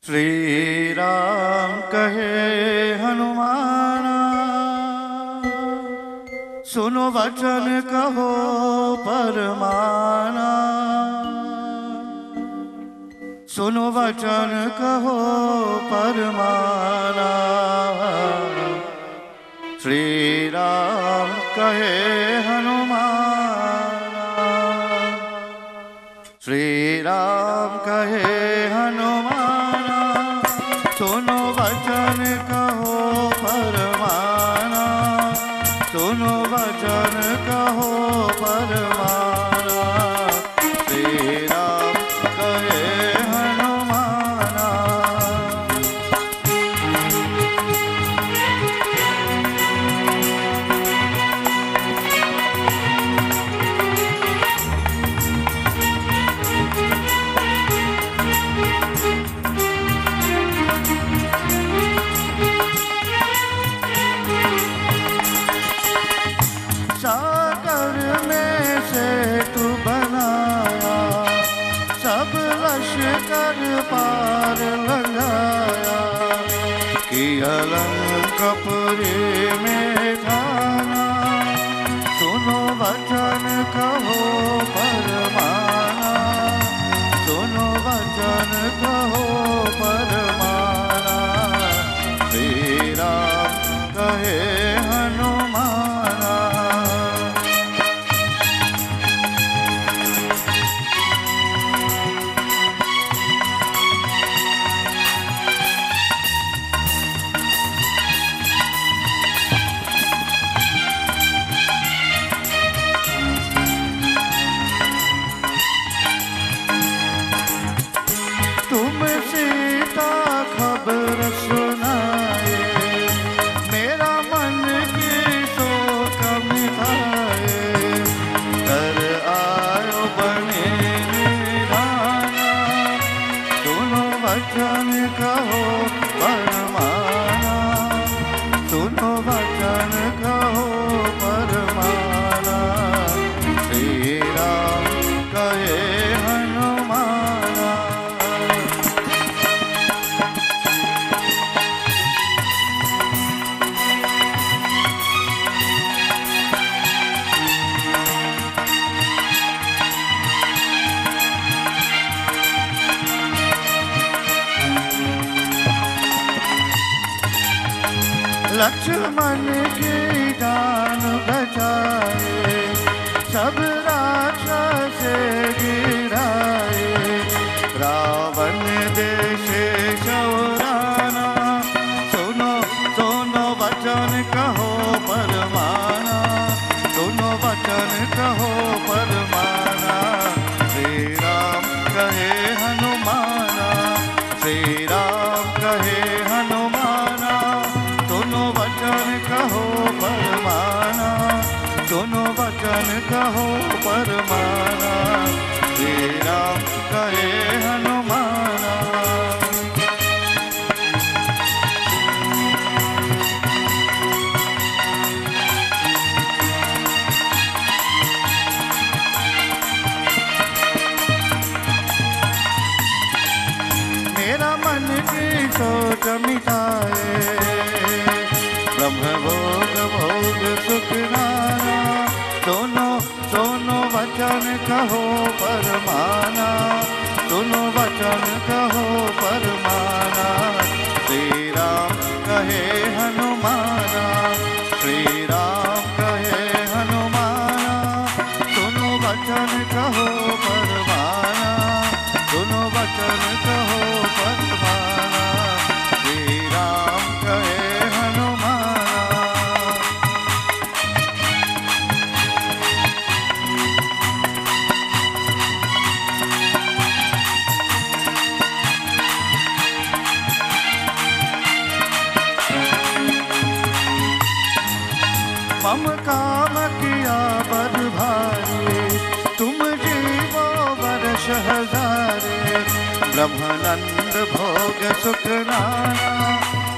श्री राम कहे हनुमाना, सुनो वचन कहो परमाना, सुनो वचन कहो परमाना। श्री राम कहे हनुमाना, श्री राम कहे हनुमाना, सुनो वचन कहो परमाना, सुनो वचन कहो परमाना। श्री राम कहे हनुमाना। सागर में से तू बनाया, सब लश्कर पार लगाया, किया लंकापुरी में थाना, सुनो वचन कहो परमाना, सुनो वचन कहो परमाना। श्री राम कहे हनुमाना। तुम सीता खबर सुनाए, मेरा मन की शोक मिटाए, कर आयो बने निधाना, सुनो वचन कहो परमाना, सुनो वचन कहो परमाना। श्री राम कहे हनुमाना। लक्ष्मण की जान बचाए, सब राक्षस गिराए, रावण देश चौराना, सुनो सुनो वचन कहो परमाना, सुनो वचन कहो परमाना। श्री राम कहे हनुमाना, श्री राम कहे हनुमाना, सुनो वचन कहो परमाना, सुनो वचन कहो परमाना। श्री राम कहे हनुमाना। मेरा मन की सोच मिटाए, ब्रह्म भोग भोग सुख नाना, सुनो सुनो वचन कहो परमाना, सुनो वचन कहो परमाना। श्री राम कहे हनुमाना, श्री राम कहे हनुमाना, सुनो वचन कहो परमाना, सुनो वचन कहो परमाना। श्री राम कहे हनुमाना। मम काम किया बर भारी, तुम जीवो वर्ष हजारे, ब्रह्मानंद भोग सुख नाना,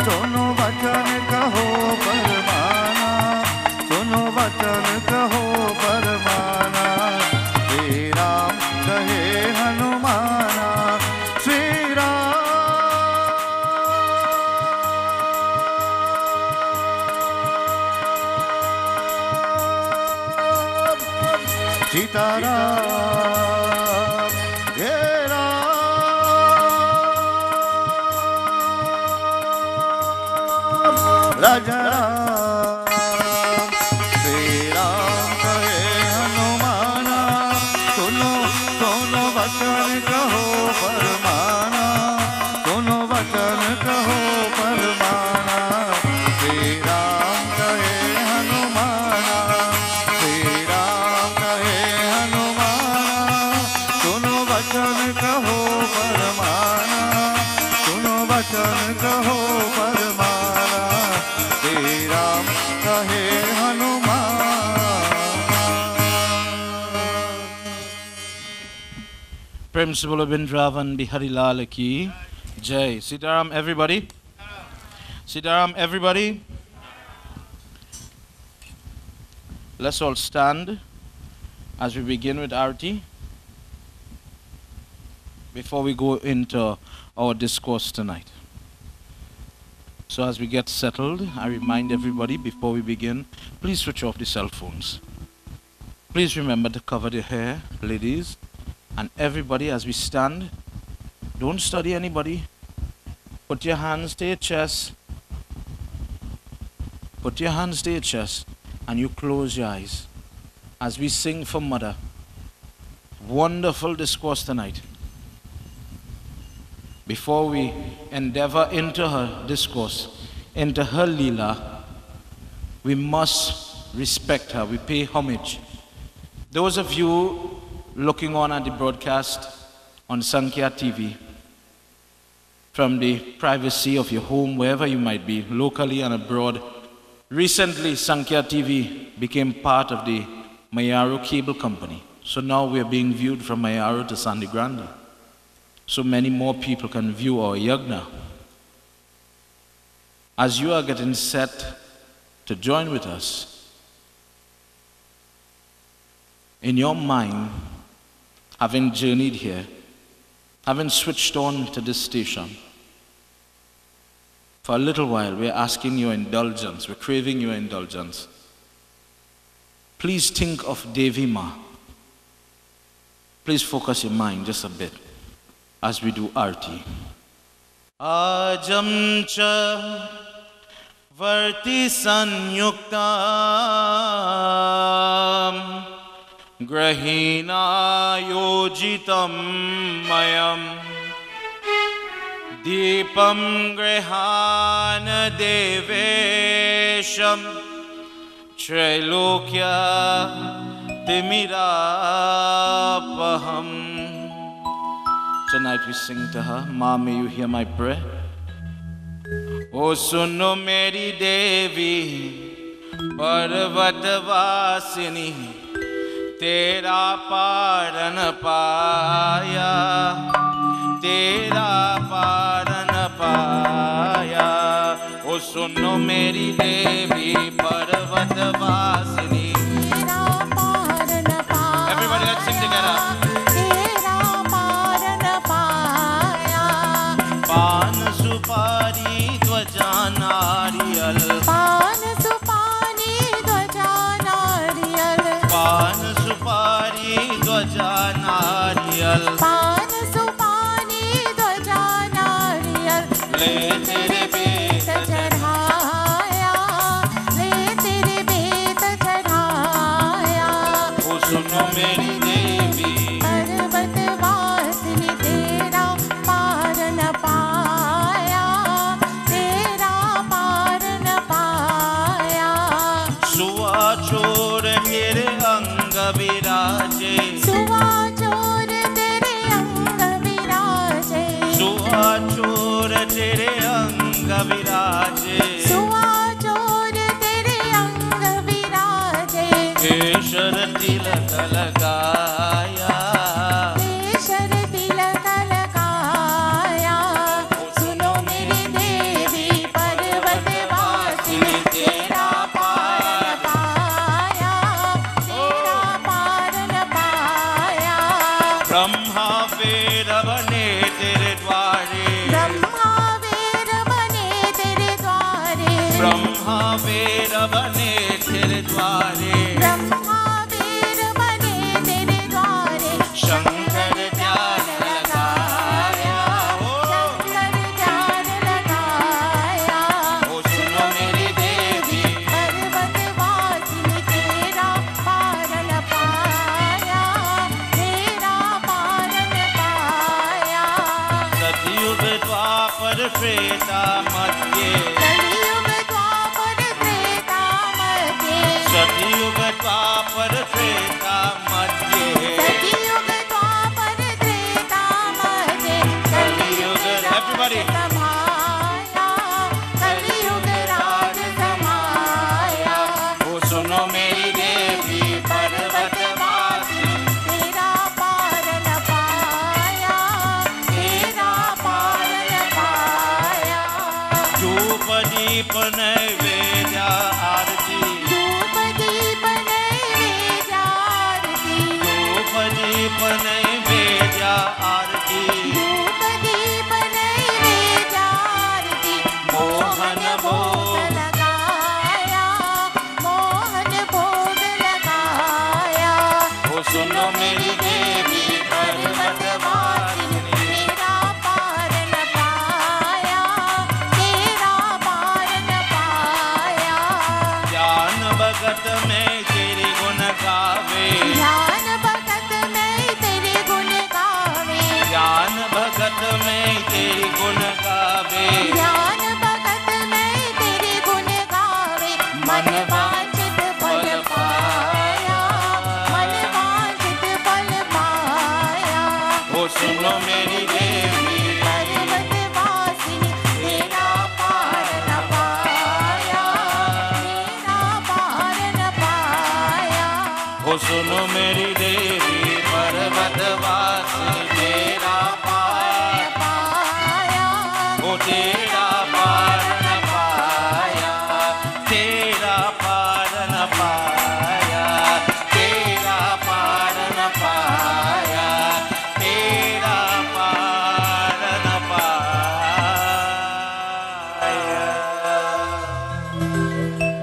सुनो वचन कहो परमाना, सुनो वचन कहो परमाना। श्री राम कहे हनुमाना, श्री राम राजा राम। श्री राम कहे हनुमाना, सुनो सुनो वचन कहो फरमाना, सुनो वचन कहो फरमाना। श्री राम कहे हनुमाना, श्री राम कहे हनुमाना, सुनो वचन कहो फरमाना, सुनो वचन कहो फरमाना। श्री राम कहे हनुमाना। प्रेम से बोलो वृंदावन बिहारी लाल की जय। Sitaram everybody. Sitaram everybody. Let's all stand as we begin with Arati. Before we go into our discourse tonight. So as we get settled, I remind everybody before we begin, please switch off the cell phones. Please remember to cover the hair, ladies, and everybody as we stand. Don't study anybody. Put your hands to your chest. Put your hands to your chest and you close your eyes as we sing for Mother. Wonderful discourse tonight. Before we endeavor into her discourse, into her Leela, we must respect her. We pay homage. Those of you looking on at the broadcast on Sankhya TV, from the privacy of your home, wherever you might be, locally and abroad, recently Sankhya TV became part of the Mayaro Cable Company. So now we are being viewed from Mayaro to Sandi Grande. So many more people can view our Yagna. As you are getting set to join with us, in your mind, having journeyed here, having switched on to this station, for a little while we're asking your indulgence, we're craving your indulgence. Please think of Devi Ma. Please focus your mind just a bit as we do Arti. Ajam cha varti sanyuktam grahina yojitam mayam deepam grahana devesham trailokya timirapaham. Tonight we sing to her, Ma, may you hear my prayer. O suno meri Devi, Parvatavasini, Tera paran paya, Tera paran paya. O suno meri Devi, Parvatavasini. Everybody, let's sing together. पान सुपारी ध्वजा नारियल, पान सुपारी ध्वजा नारियल, पान सुपारी ध्वजा नारियल, पान सुपारी ध्वजा नारियल। ले तेरे बेत चढ़ाया, ले तेरे बेत चढ़ाया। ओ सुनो मेरी देवी, पर्वतवासिनी तेरा पार न पाया, तेरा पार न पाया। सुआ चोर तेरे अंग विराजे, सुआ चोर तेरे अंग विराजे, सुआ चोर तेरे अंग विराजे, सुआ चोर तेरे अंग विराजे। केशर तिलक लगाया, केशर तिलक लगाया। सुनो मेरी देवी, पर्वतवासिनी तेरा पार न पाया, तेरा पार न पाया। ब्रह्मा वेद बने तेरे द्वारे, ब्रह्मा वेद बने तेरे द्वारे, ब्रह्मा वेद बने तेरे द्वारे, ब्रह्मा वेद बने तेरे द्वारे। शंकर ध्यान लगाया, शंकर ध्यान लगाया। ओ सुनो मेरी देवी, कलियुग द्वापर त्रेता मध्ये कलियुग द्वापर त्रेता मध्ये सतयुग द्वापर त्रेता मध्ये सतयुग द्वापर त्रेता मध्ये कलियुग Everybody. समाया कलियुग राज समाया ओ सुनो मेरी देवी पर्वतवासी तेरा पार न पाया तेरा पार न पाया धूप दीप नैवेद्य आरती धूप दीप नैवेद्य आरती धूप दीप नैवेद्य आरती धूप दीप नैवेद्य आरती मोहन भोग लगाया मोहन भोग लगाया ओ सुनो मेरी देवी पर्वतवासिनी तेरा पार न पाया तेरा पार न पाया ज्ञान भगत में तेरे गुण गावे ध्यान भगत में तेरे गुण गावे ज्ञान भगत में तेरे गुण गावे ध्यान भगत में तेरे गुण गावे मन वांछित फल पाया मन वांछित फल पाया ओ सुनो मेरी देवी पर्वतवासिनी तेरा पार न पाया तेरा पार न पाया ओ सुनो मेरी देवी पर्वतवासिनी तेरा पार पाया ओ तेरा पार न पाया तेरा पार न पाया तेरा पार न पाया तेरा पार न पाया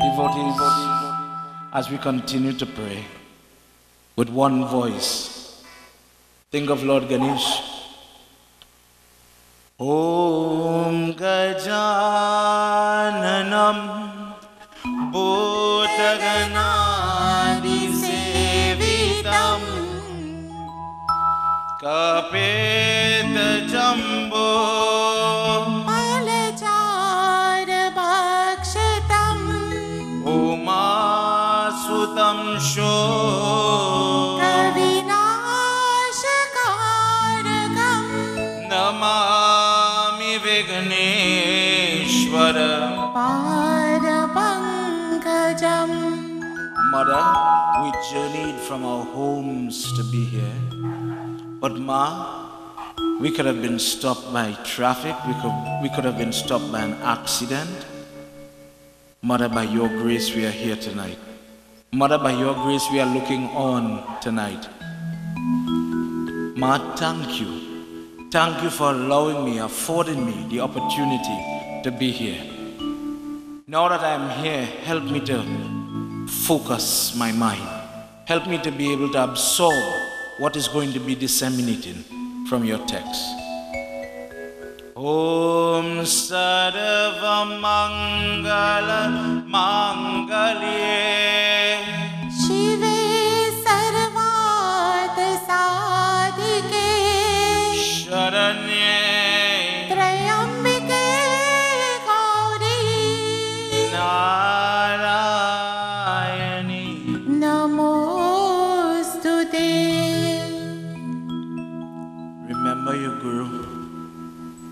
Devotees, as we continue to pray with one voice, think of Lord Ganesh. Om Gajananam Bhotaganadisevitam Kapeta-jumbo फलचार भक्षितम् Umasutam Sho कविनाशकारकम् Namami Vigneshwara. पारपङ्कजम् Mother, we journeyed from our homes to be here. But Ma, we could have been stopped by traffic. We could have been stopped by an accident. Mother, by your grace, we are here tonight. Mother, by your grace, we are looking on tonight. Ma, thank you. Thank you for allowing me, affording me the opportunity to be here. Now that I am here, help me to focus my mind. Help me to be able to absorb what is going to be disseminating from your text. Om Sarva Mangala Mangalye शिवे सर्वार्थ साधिके Sharanye त्र्यम्बिके Gauri Narayani. नमोस्तुते Remember your guru.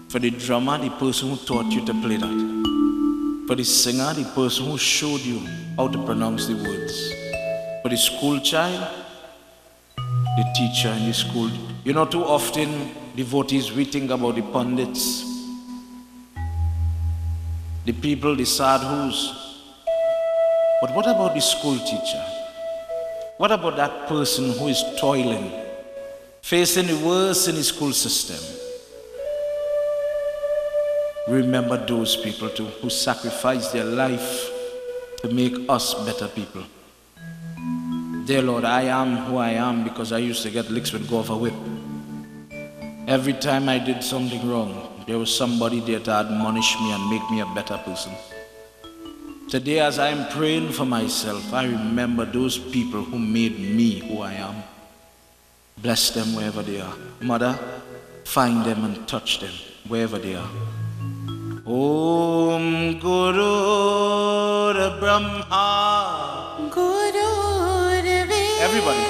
For the drummer, the person who taught you to play that. For the singer, the person who showed you how to pronounce the words. For the school child, the teacher in the school. You know, too often, devotees, we think about the pundits, the people, the sadhus. But what about the school teacher? What about that person who is toiling, facing the worst in the school system? Remember those people too, who sacrificed their life to make us better people. Dear Lord, I am who I am because I used to get licks with Gopher whip. Every time I did something wrong, there was somebody there to admonish me and make me a better person. Today, as I am praying for myself, I remember those people who made me who I am. Bless them wherever they are. Mother, find them and touch them. wherever they are. Om Guru Brahma. Everybody.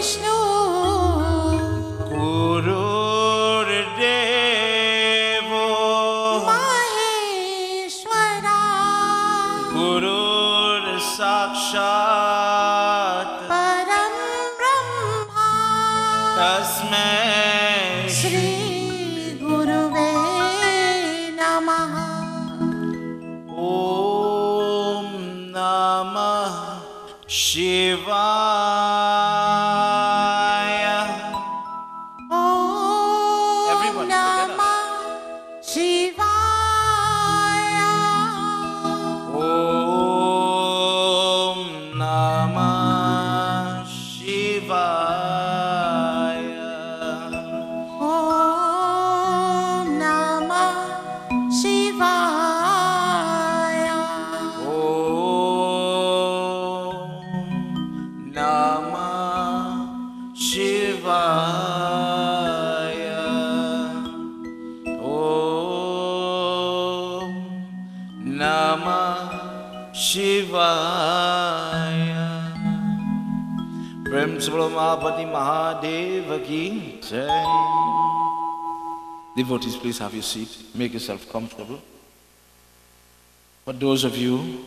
Guru Devo Maheshwara. Guru Sakshat Param Brahma. Tasmai Shri Guruve Namaha. Om Namah Shivaya. Om Everybody together. Namah Shivaya. Om Namah Shivaya. Om Namah Shivaya. Om Namah Shivaya. Om Namah Shivaya. Prem se bolo Mahapati Mahadeva ki jai. Devotees, please have your seat. Make yourself comfortable. For those of you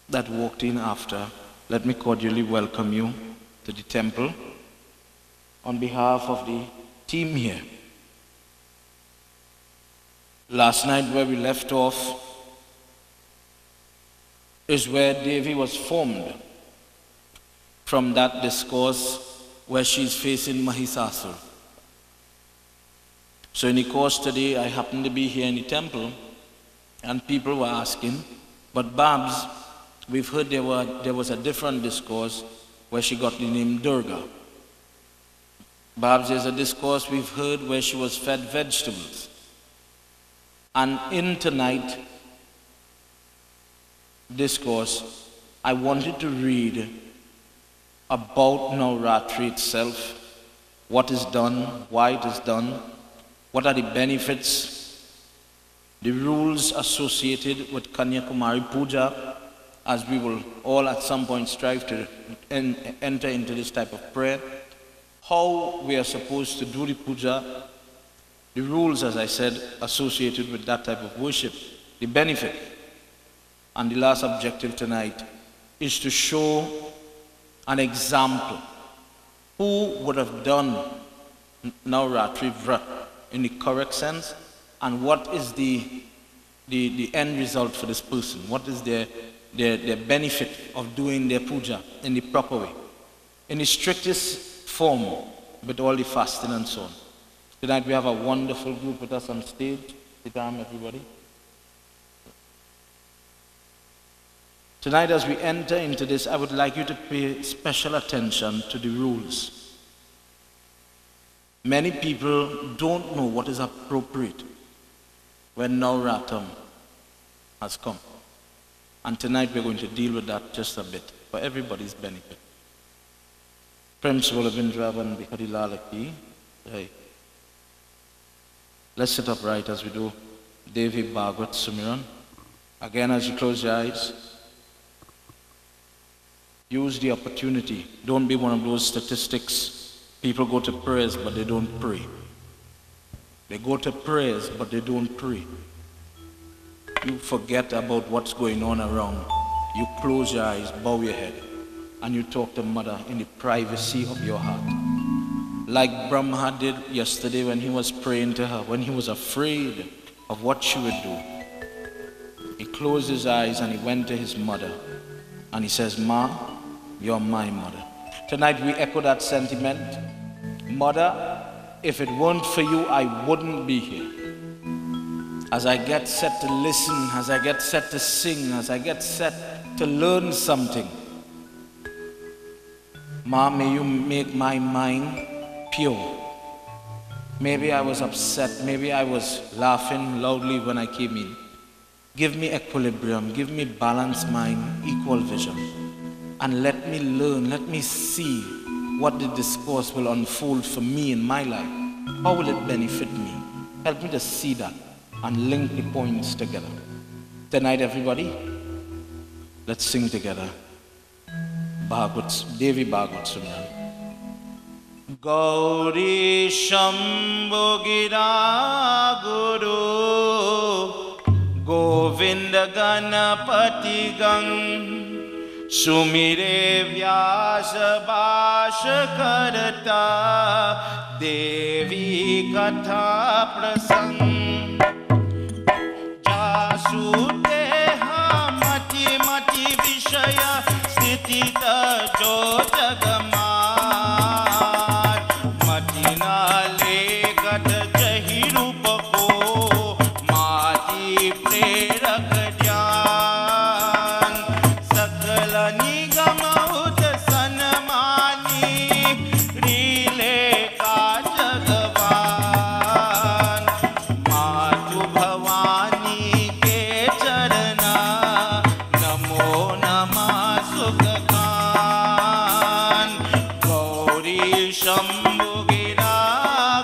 that walked in after, let me cordially welcome you to the temple on behalf of the team here. Last night where we left off is where Devi was formed from that discourse where she's facing Mahisasur. So in the course today, I happened to be here in the temple and people were asking, but Babs, we've heard there was a different discourse where she got the name Durga. Babs, there's a discourse we've heard where she was fed vegetables. And in tonight discourse, I wanted to read about Navratri itself, what is done, why it is done, what are the benefits, the rules associated with Kanyakumari Puja, as we will all at some point strive to enter into this type of prayer, how we are supposed to do the puja, the rules, as I said, associated with that type of worship, the benefit. And the last objective tonight is to show an example. Who would have done Navratri Vrat in the correct sense, and what is the end result for this person? What is their benefit of doing their puja in the proper way, in the strictest form, with all the fasting and so on. Tonight we have a wonderful group with us on stage. Sit down, everybody. Tonight as we enter into this, I would like you to pay special attention to the rules. Many people don't know what is appropriate when Navratri has come. And tonight we're going to deal with that just a bit, for everybody's benefit. Prem Swalavindra Bihari Lalaki. Let's sit upright as we do Devi Bhagavad Sumiran. Again, as you close your eyes, use the opportunity. Don't be one of those statistics. People go to prayers, but they don't pray. They go to prayers, but they don't pray. You forget about what's going on around. You close your eyes, bow your head, and you talk to Mother in the privacy of your heart. Like Brahma did yesterday when he was praying to her, when he was afraid of what she would do. He closed his eyes and he went to his mother, and he says, Ma, you're my mother. Tonight we echo that sentiment. Mother, if it weren't for you, I wouldn't be here. As I get set to listen, as I get set to sing, as I get set to learn something, Ma, may you make my mind pure. Maybe I was upset, maybe I was laughing loudly when I came in. Give me equilibrium, give me balanced mind, equal vision. And let me learn, let me see what the discourse will unfold for me in my life. How will it benefit me? Help me to see that. and link the points together. Tonight, everybody, let's sing together. Devi Bhagavad Sunyan. Gauri Shambhu Gira Guru Govinda Ganapati Gang Sumire Vyasa Bhasha Karta Devi Katha Prasang Jasudeha Mati Mati Vishaya Stitita Jo Jagamar Matina Legat Jahi Rupa Ko Mati Prerak Dhyan Sakala Nigama Ud Sanmani Rile Ka Jagavan Matu Bhavani Ke Charana Namo Namah Sukhan Gauri Shambhu Gira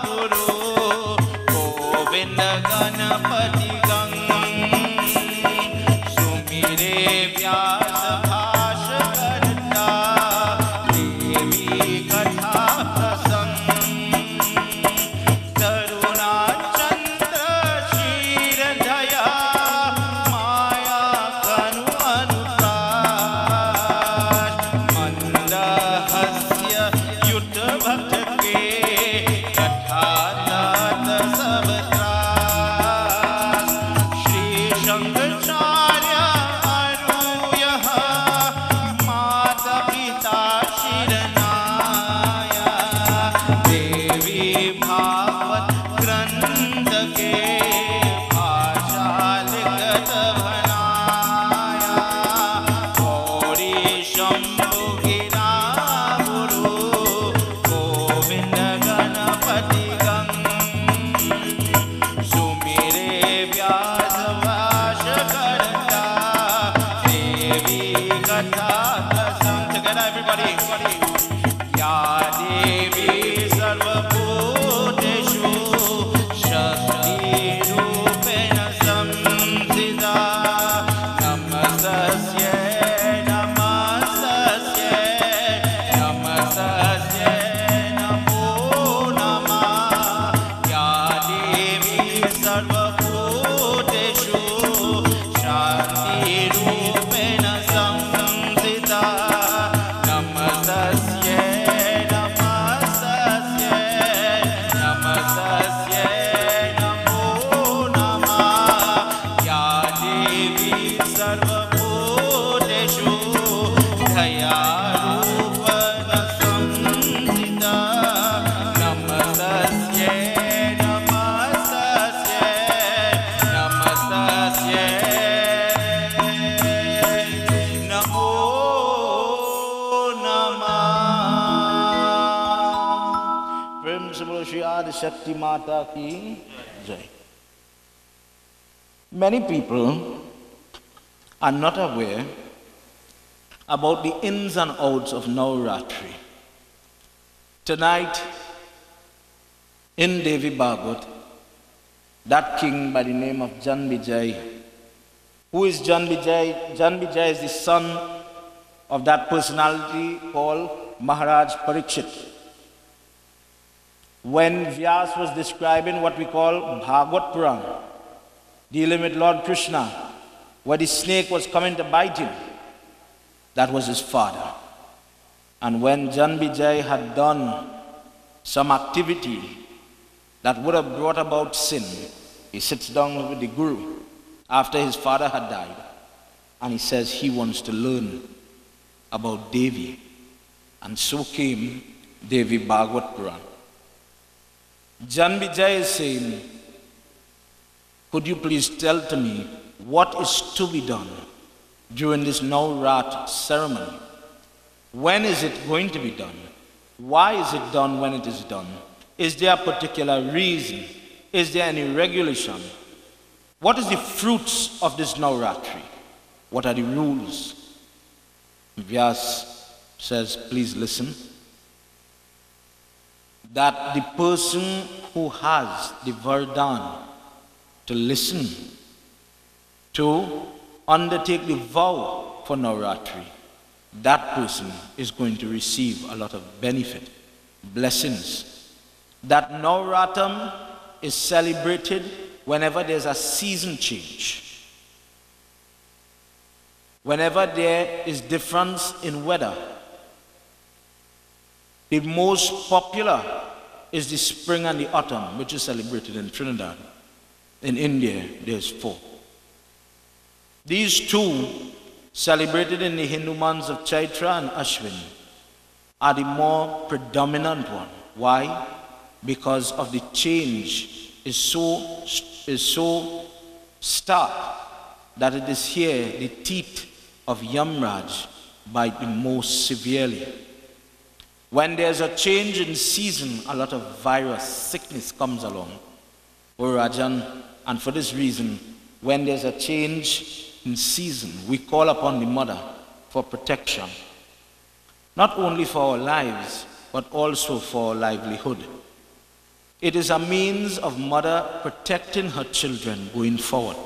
Guru Govinda Ganapati Gang Sumire Vyasa Bhasha Karta Devi Katha Prasang Taruna Chandra Shir Jaya Maya Kanu Anupraj Manda Hasya Yutta Bhakta Ke Katha Tat Sabtras Shri Shankaracharya Aruyaha Mata Pita Shiranaya Devi Bhagavad Grantha Ke Bhasha Likat Bhanaya Gauri Shambhu Gira Guru Govinda Ganapati Gang Sumire Vyasa Bhasha Karta Devi Katha Prasang Together everybody Ya Devi Sarva Bhuteshu Shakti Rupena Samsita Namasasya Namasasya Namasasya Namo Namah Ya Devi Sarva Bhuteshu Shakti Rupena Samsita Namasasya Namasasya Namasasya Namo Namah Ya Devi Sarva Bhuteshu Dhaya Rupana Samsita Namasasya Namasasya Namasasya Namo Namah Prem se bolo Shri Adi Shakti Mata ki Jai. Many people are not aware about the ins and outs of Navratri. Tonight, in Devi Bhagavad, that king by the name of Janmejaya. Who is Janmejaya? Janmejaya is the son of that personality called Maharaj Parikshit. When Vyas was describing what we call Bhagavad Purana, dealing with Lord Krishna, where the snake was coming to bite him, that was his father. And when Janmejaya had done some activity that would have brought about sin, he sits down with the Guru after his father had died, and he says he wants to learn about Devi. And so came Devi Bhagavad Purana. Janmejaya is saying, could you please tell to me what is to be done during this Navrat ceremony? When is it going to be done? Why is it done when it is done? Is there a particular reason? Is there any regulation? What is the fruits of this Navratri? What are the rules? Vyas says, please listen. That the person who has the Vardhan to listen, to undertake the vow for Navratri, that person is going to receive a lot of benefit, blessings. That Navratam is celebrated whenever there's a season change, whenever there is difference in weather. The most popular is the spring and the autumn, which is celebrated in Trinidad. In India, there's 4. These 2, celebrated in the Hindu months of Chaitra and Ashwin, are the more predominant one. Why? Because of the change is so stark that it is here the teeth of Yamraj bite the most severely. When there's a change in season, a lot of virus, sickness comes along. O Rajan, and for this reason, when there's a change in season, we call upon the mother for protection, not only for our lives, but also for our livelihood. It is a means of mother protecting her children going forward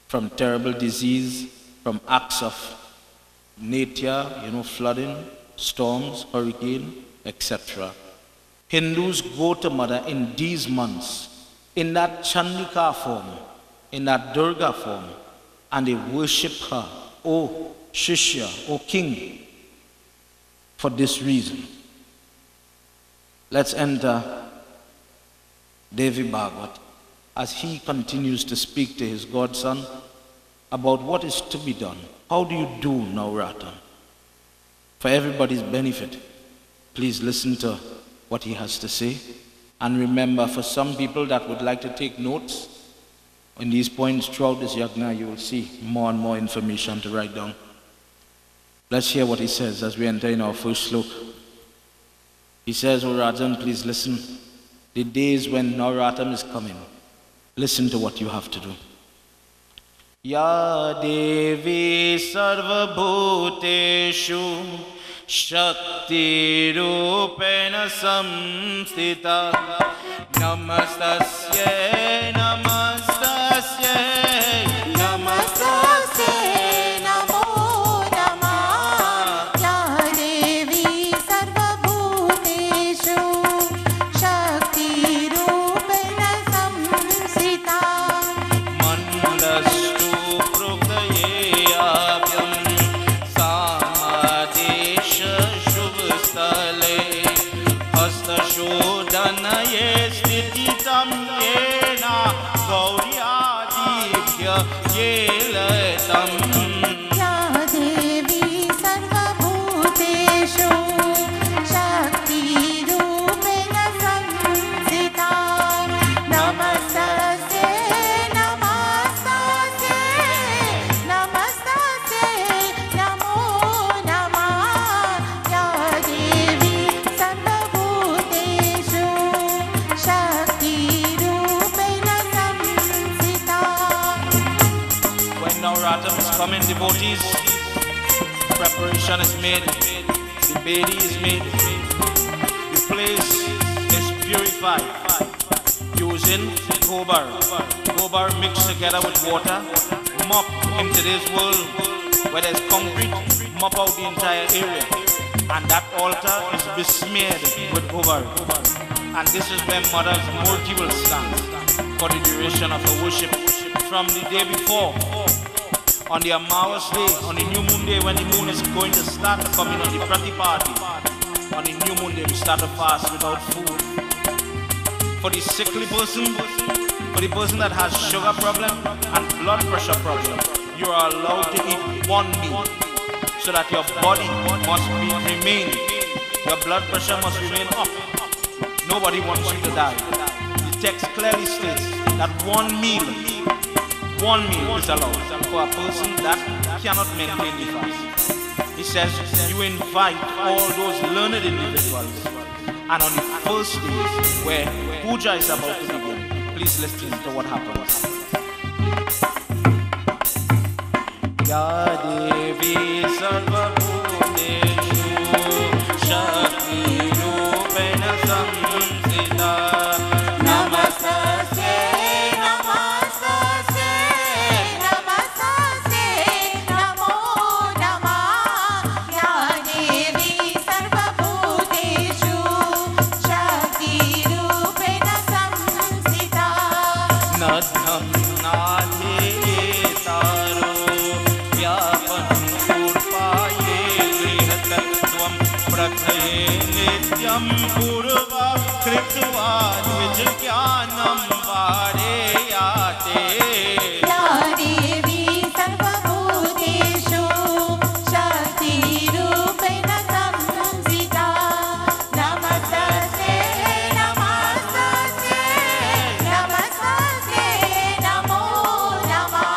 from terrible disease, from acts of nature, flooding, storms, hurricane, etc. Hindus go to mother in these months, in that Chandika form, in that Durga form, and they worship her, O Shishya, O King, for this reason. Let's enter Devi Bhagavat as he continues to speak to his godson about what is to be done. How do you do Navratri? For everybody's benefit, please listen to what he has to say. And remember, for some people that would like to take notes, in these points throughout this Yagna, you will see more and more information to write down. Let's hear what he says as we enter in our first slok. He says, O Rajan, please listen. The days when Navratam is coming, listen to what you have to do. Ya Devi Sarva Bhuteshu Shakti Rupena Samstita Namastasya Namastasya Namastasya Namo Namah Ya Devi Sarvabhuteshu Shakti Rupena Samsita Mandastu Prokayapyam Samadesha Shubhstale Hastashodhanaye Stititam Yena Gauryadibhya Yelatam Ya Devi Sarvabhuteshu Shakti Rupena Samsita Namastasya Namastasya Namastasya Namo Namah Ya Devi Sarvabhuteshu Shakti Rupena Samsita. When Navratam is coming, devotees, preparation is made, the bedi is made, the place is purified using gobar. Gobar mixed together with water, mop in today's world where there's concrete, mop out the entire area. And that altar is besmeared with gobar. And this is where Mother's murti will stand for the duration of her worship from the day before. On the Amawas day, on the new moon day, when the moon is going to start to come in on the Prati party, on the new moon day we start to fast without food. For the sickly person, for the person that has sugar problem and blood pressure problem, you are allowed to eat one meal so that your body must remain, your blood pressure must remain up. Nobody wants you to die. The text clearly states that one meal is allowed for a person that cannot maintain the fast. He says, you invite all those learned individuals, and on the first day where puja is about to begin, please listen to what happens. Ya Devi Sarva Bhuteshu Shakti Rupena Samsita Namastasya Namastasya नाथे तारो व्यापन पूर्वाये गृहतत्वं प्रथये नित्यं पूर्वा कृत्वा द्विजज्ञानं वारेयाते या देवी सर्वभूतेषु शक्तिरूपेण संस्थिता नमस्तस्यै नमस्तस्यै नमस्तस्यै नमो नमः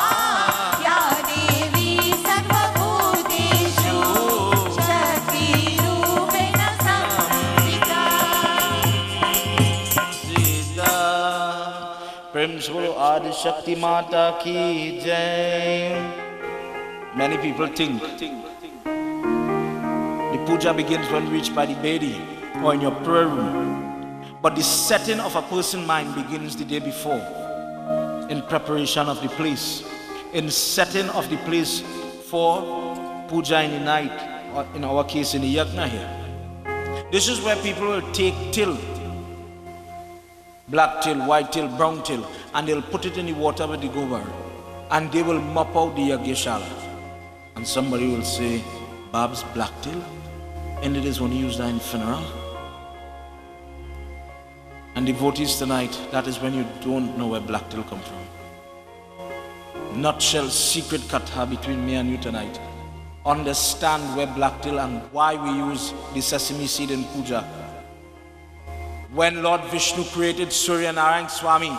या देवी सर्वभूतेषु शक्तिरूपेण संस्थिता सीता प्रेम से बोलो आदि शक्ति माता की जय. Many people think the puja begins when you reach by the bedi or in your prayer room, but the setting of a person's mind begins the day before, in preparation of the place, in setting of the place for puja in the night, or in our case in the Yagna here. This is where people will take till, black till, white till, brown till, and they'll put it in the water with the gobar, and they will mop out the Yagyashala. And somebody will say, Bab's black till, and it is only used in funeral. And devotees tonight, that is when you don't know where black till come from. Nutshell secret katha between me and you tonight. Understand where black till and why we use the sesame seed in puja. When Lord Vishnu created Surya Narayana Swami,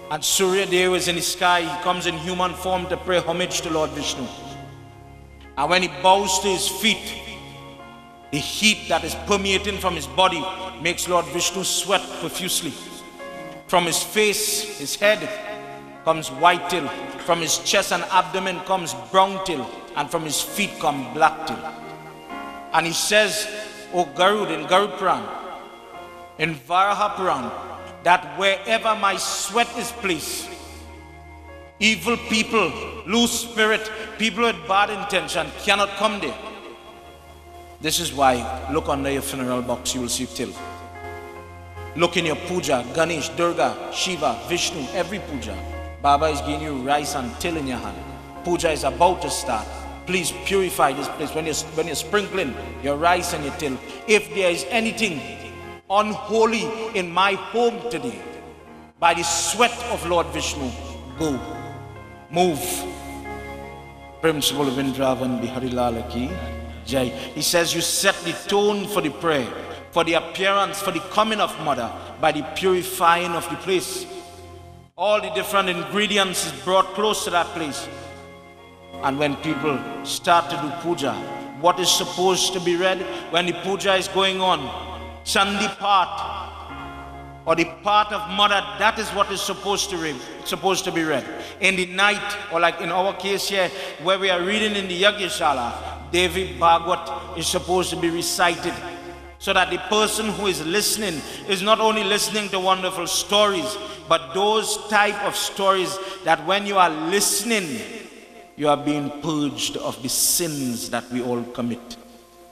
and Surya Dev is in the sky, he comes in human form to pay homage to Lord Vishnu. And when he bows to his feet, the heat that is permeating from his body makes Lord Vishnu sweat profusely. From his face, his head, comes white till. From his chest and abdomen comes brown till. And from his feet come black till. And he says, O Garud in Garud Puran, in Varaha Puran, that wherever my sweat is placed, evil people, loose spirit, people with bad intention cannot come there. This is why, look under your funeral box, you will see till. Look in your puja, Ganesh, Durga, Shiva, Vishnu, every puja. Baba is giving you rice and till in your hand. Puja is about to start. Please purify this place when you're sprinkling your rice and your till. If there is anything unholy in my home today, by the sweat of Lord Vishnu, go, move. Principal Vindravan Bihari Lala ki Jai. He says you set the tone for the prayer, for the appearance, for the coming of Mother, by the purifying of the place. All the different ingredients is brought close to that place. And when people start to do puja, what is supposed to be read when the puja is going on? Chandi part, or the part of Mother, that is what is supposed to be read. In the night, or like in our case here, where we are reading in the Yagyashala, Devi Bhagwat is supposed to be recited, so that the person who is listening is not only listening to wonderful stories, but those type of stories that when you are listening, you are being purged of the sins that we all commit.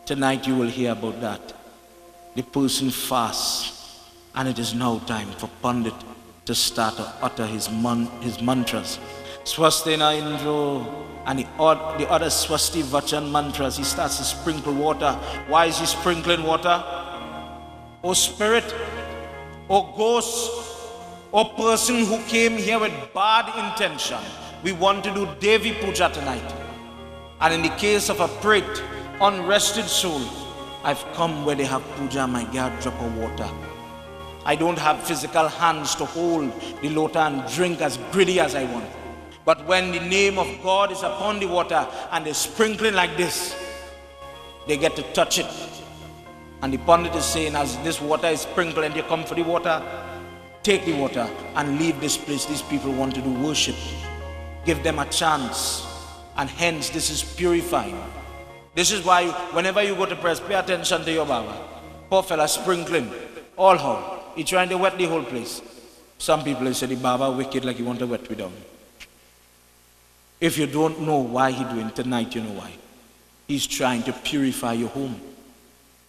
Tonight you will hear about that. The person fasts, and it is now time for Pandit to start to utter his mantras. Swastena Indro, and the other Swasti Vachan mantras. He starts to sprinkle water. Why is he sprinkling water? O spirit, O ghost, O person who came here with bad intention, we want to do Devi Puja tonight. And in the case of a prayed, unrested soul, I've come where they have puja, my God, drop of water. I don't have physical hands to hold the lota and drink as greedy as I want. But when the name of God is upon the water and they're sprinkling like this, they get to touch it. And the Pandit is saying, as this water is sprinkled and you come for the water, take the water and leave this place. These people want to do worship. Give them a chance. And hence this is purifying. This is why whenever you go to prayers, pay attention to your Baba. Poor fella sprinkling. All how? He's trying to wet the whole place. Some people say the Baba wicked like he want to wet with them. If you don't know why he doing tonight, you know why. He's trying to purify your home.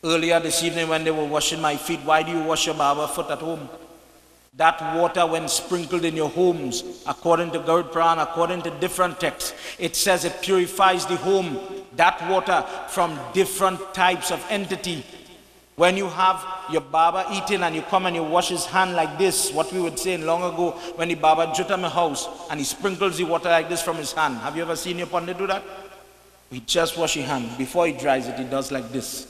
Earlier this evening when they were washing my feet, why do you wash your Baba foot at home? That water, when sprinkled in your homes, according to Gurud Puran, according to different texts, it says it purifies the home. That water from different types of entity. When you have your Baba eating and you come and you wash his hand like this, what we would say in long ago, when the Baba jutta my house and he sprinkles the water like this from his hand. Have you ever seen your Pandit do that? He just wash his hand. Before he dries it, he does like this.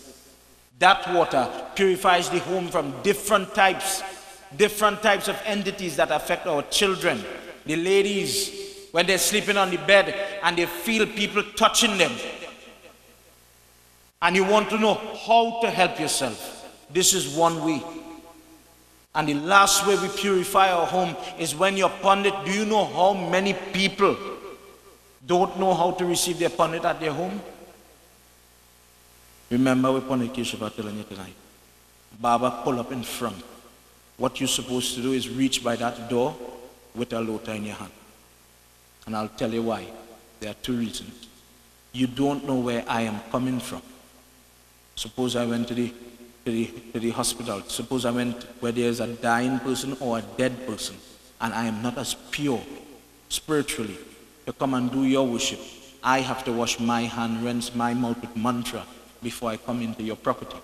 That water purifies the home from different types of entities that affect our children. The ladies, when they're sleeping on the bed and they feel people touching them, and you want to know how to help yourself, this is one way. And the last way we purify our home is when your Pandit, do you know how many people don't know how to receive their Pandit at their home? Remember what Pandit Keshava telling you tonight. Baba, pull up in front. What you're supposed to do is reach by that door with a lota in your hand. And I'll tell you why. There are two reasons. You don't know where I am coming from. Suppose I went to the hospital. Suppose I went where there's a dying person or a dead person, and I am not as pure spiritually to come and do your worship. I have to wash my hand, rinse my mouth with mantra before I come into your property.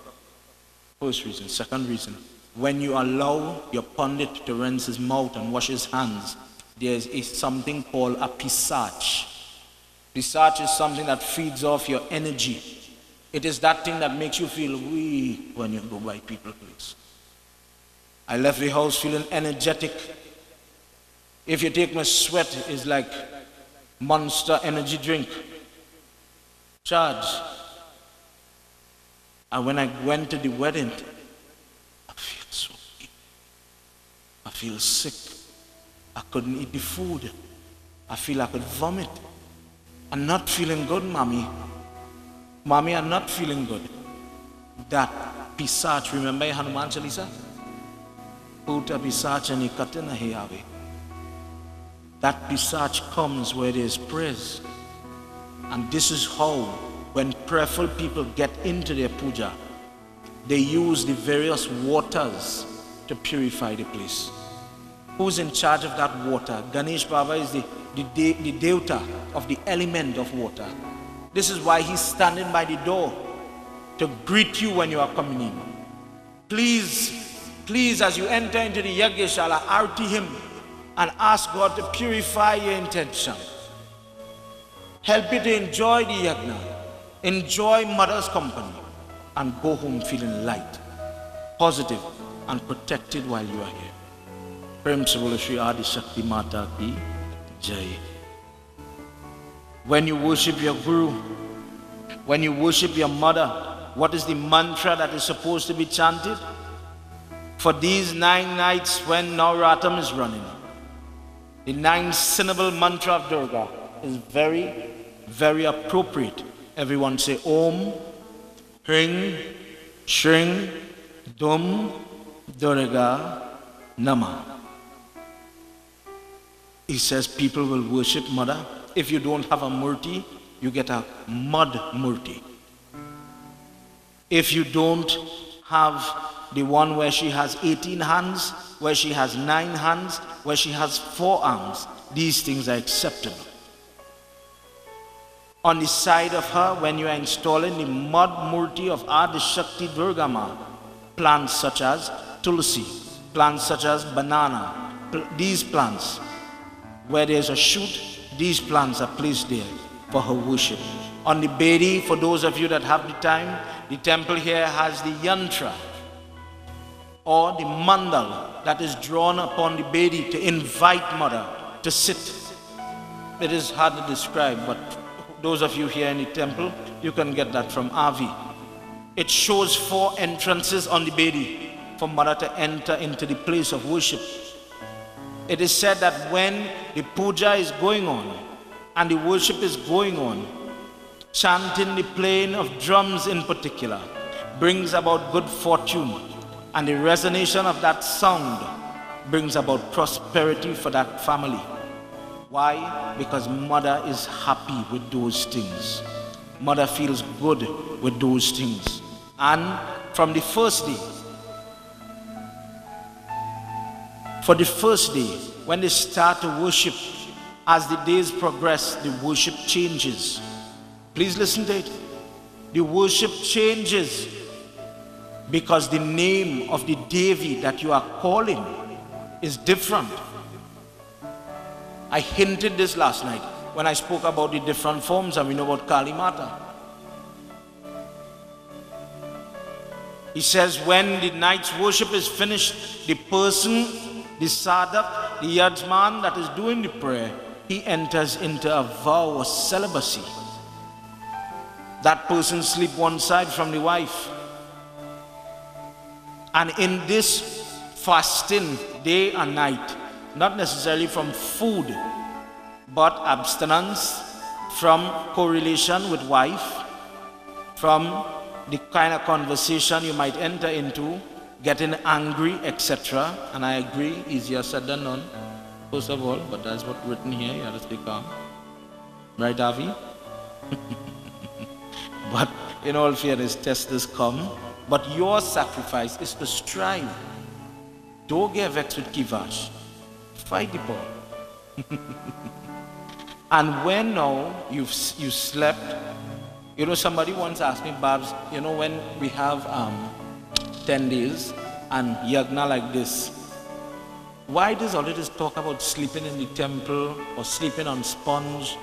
First reason. Second reason, when you allow your Pandit to rinse his mouth and wash his hands, there's something called a pisach. Pisach is something that feeds off your energy. It is that thing that makes you feel weak when you go by people's place. I left the house feeling energetic. If you take my sweat, it's like Monster energy drink. Charge. And when I went to the wedding, I feel so weak. I feel sick. I couldn't eat the food. I feel I could vomit. I'm not feeling good, Mommy. Mommy, I'm not feeling good. That pisach, remember Hanuman Chalisa? Puta pisach and ikatena heyawe. That pisach comes where there is praise. And this is how, when prayerful people get into their puja, they use the various waters to purify the place. Who's in charge of that water? Ganesh Baba is the Devta of the element of water. This is why he's standing by the door to greet you when you are coming in. Please, as you enter into the Yagna, arti him and ask God to purify your intention. Help you to enjoy the Yagna, enjoy mother's company, and go home feeling light, positive, and protected while you are here. Prem se bolo Shri Adi Shakti Mata ki Jai. When you worship your Guru, when you worship your mother, what is the mantra that is supposed to be chanted? For these 9 nights when Navratam is running, the 9-syllable mantra of Durga is very, very appropriate. Everyone say Om, Hring, Shring, Dum, Durga, Nama. He says people will worship Mother. If you don't have a murti, you get a mud murti. If you don't have the one where she has 18 hands, where she has 9 hands, where she has 4 arms, these things are acceptable. On the side of her, when you are installing the mud murti of Adi Shakti Durga Ma, plants such as tulsi, plants such as banana, these plants, where there's a shoot, these plants are placed there for her worship. On the Bedi, for those of you that have the time, the temple here has the yantra or the mandal that is drawn upon the Bedi to invite Mother to sit. It is hard to describe, but those of you here in the temple, you can get that from Avi. It shows 4 entrances on the Bedi for Mother to enter into the place of worship. It is said that when the puja is going on and the worship is going on, chanting, the playing of drums in particular, brings about good fortune, and the resonance of that sound brings about prosperity for that family. Why? Because Mother is happy with those things. Mother feels good with those things. And from the first day, For the first day, when they start to worship, as the days progress, the worship changes. Please listen to it. The worship changes because the name of the Devi that you are calling is different. I hinted this last night when I spoke about the different forms, and we know about Kali Mata. He says when the night's worship is finished, the person, the sadhak, the yajman that is doing the prayer, he enters into a vow of celibacy. That person sleeps one side from the wife. And in this fasting, day and night, not necessarily from food, but abstinence from correlation with wife, from the kind of conversation you might enter into, getting angry, etc. And I agree, easier said than done, first of all, but that's what's written here, you have to stay calm. Right, Avi? But in all fairness, testers come, but your sacrifice is to strive. Don't get vexed with kivash. Fight the ball. And when now you've slept, you know, somebody once asked me, Babs, you know, when we have 10 days and Yagna like this, why does all this talk about sleeping in the temple or sleeping on sponge,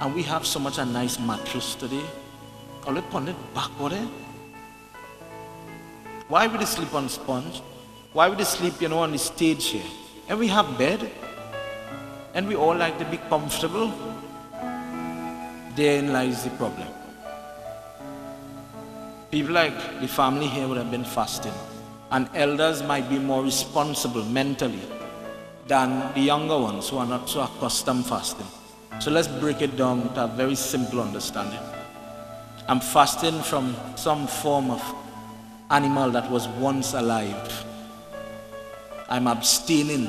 and we have so much a nice mattress today? All it put it back over. Why would they sleep on sponge? Why would they sleep, you know, on the stage here? And we have bed, and we all like to be comfortable. Therein lies the problem. People like the family here would have been fasting, and elders might be more responsible mentally than the younger ones who are not so accustomed fasting. So let's break it down to a very simple understanding. I'm fasting from some form of animal that was once alive. I'm abstaining.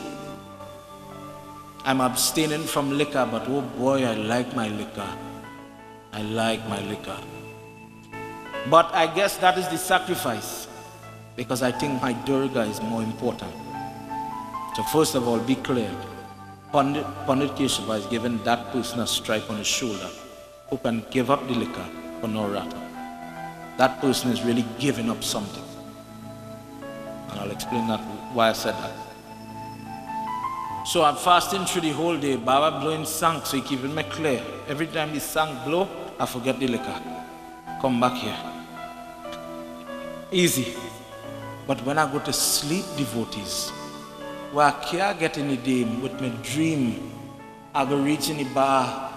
I'm abstaining from liquor, but oh boy, I like my liquor. I like my liquor. But I guess that is the sacrifice, because I think my Durga is more important. So first of all, be clear. Pandit Keshava is giving that person a stripe on his shoulder who can give up the liquor for no rata. That person is really giving up something. And I'll explain that why I said that. So I'm fasting through the whole day. Baba blowing sang, so he keeping me clear. Every time the sang blow, I forget the liquor. Come back here. Easy. But when I go to sleep, devotees, where I can't get in the day with my dream, I go reach in the bar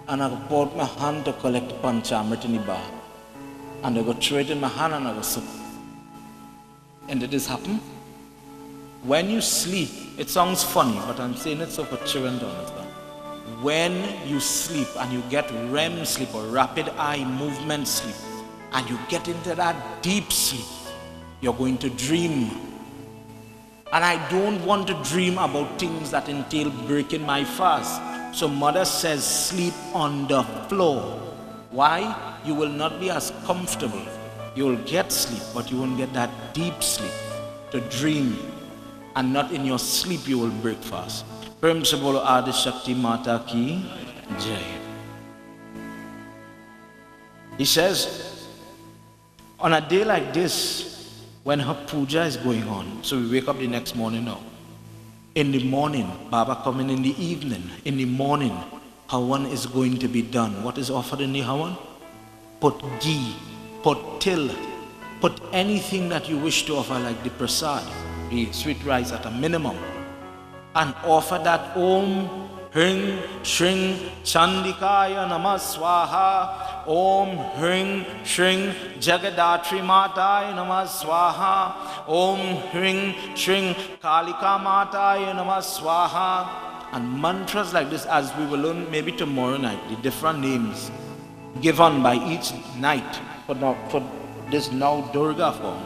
and I go put my hand to collect panchamrit in the bar. And I go throw it in my hand and I go sip. And did this happen? When you sleep, it sounds funny, but I'm saying it so for children to understand. When you sleep and you get REM sleep or rapid eye movement sleep, and you get into that deep sleep, you're going to dream. And I don't want to dream about things that entail breaking my fast. So mother says sleep on the floor. Why? You will not be as comfortable. You will get sleep, but you won't get that deep sleep to dream. And not in your sleep you will break fast. Prem se bolo Adi Shakti Mata ki Jai. He says, on a day like this, when her puja is going on, so we wake up the next morning now. In the morning, Baba coming in the evening. In the morning, Hawan is going to be done. What is offered in the Hawan? Put ghee, put til, put anything that you wish to offer, like the prasad, the sweet rice at a minimum, and offer that Om Hring Shring Chandikaya Namah Swaha, Om Hring Shring Jagadatri Mataya Namah Swaha, Om Hring Shring Kalika Mataya Namah Swaha. And mantras like this, as we will learn maybe tomorrow night, the different names given by each night for this now Durga form.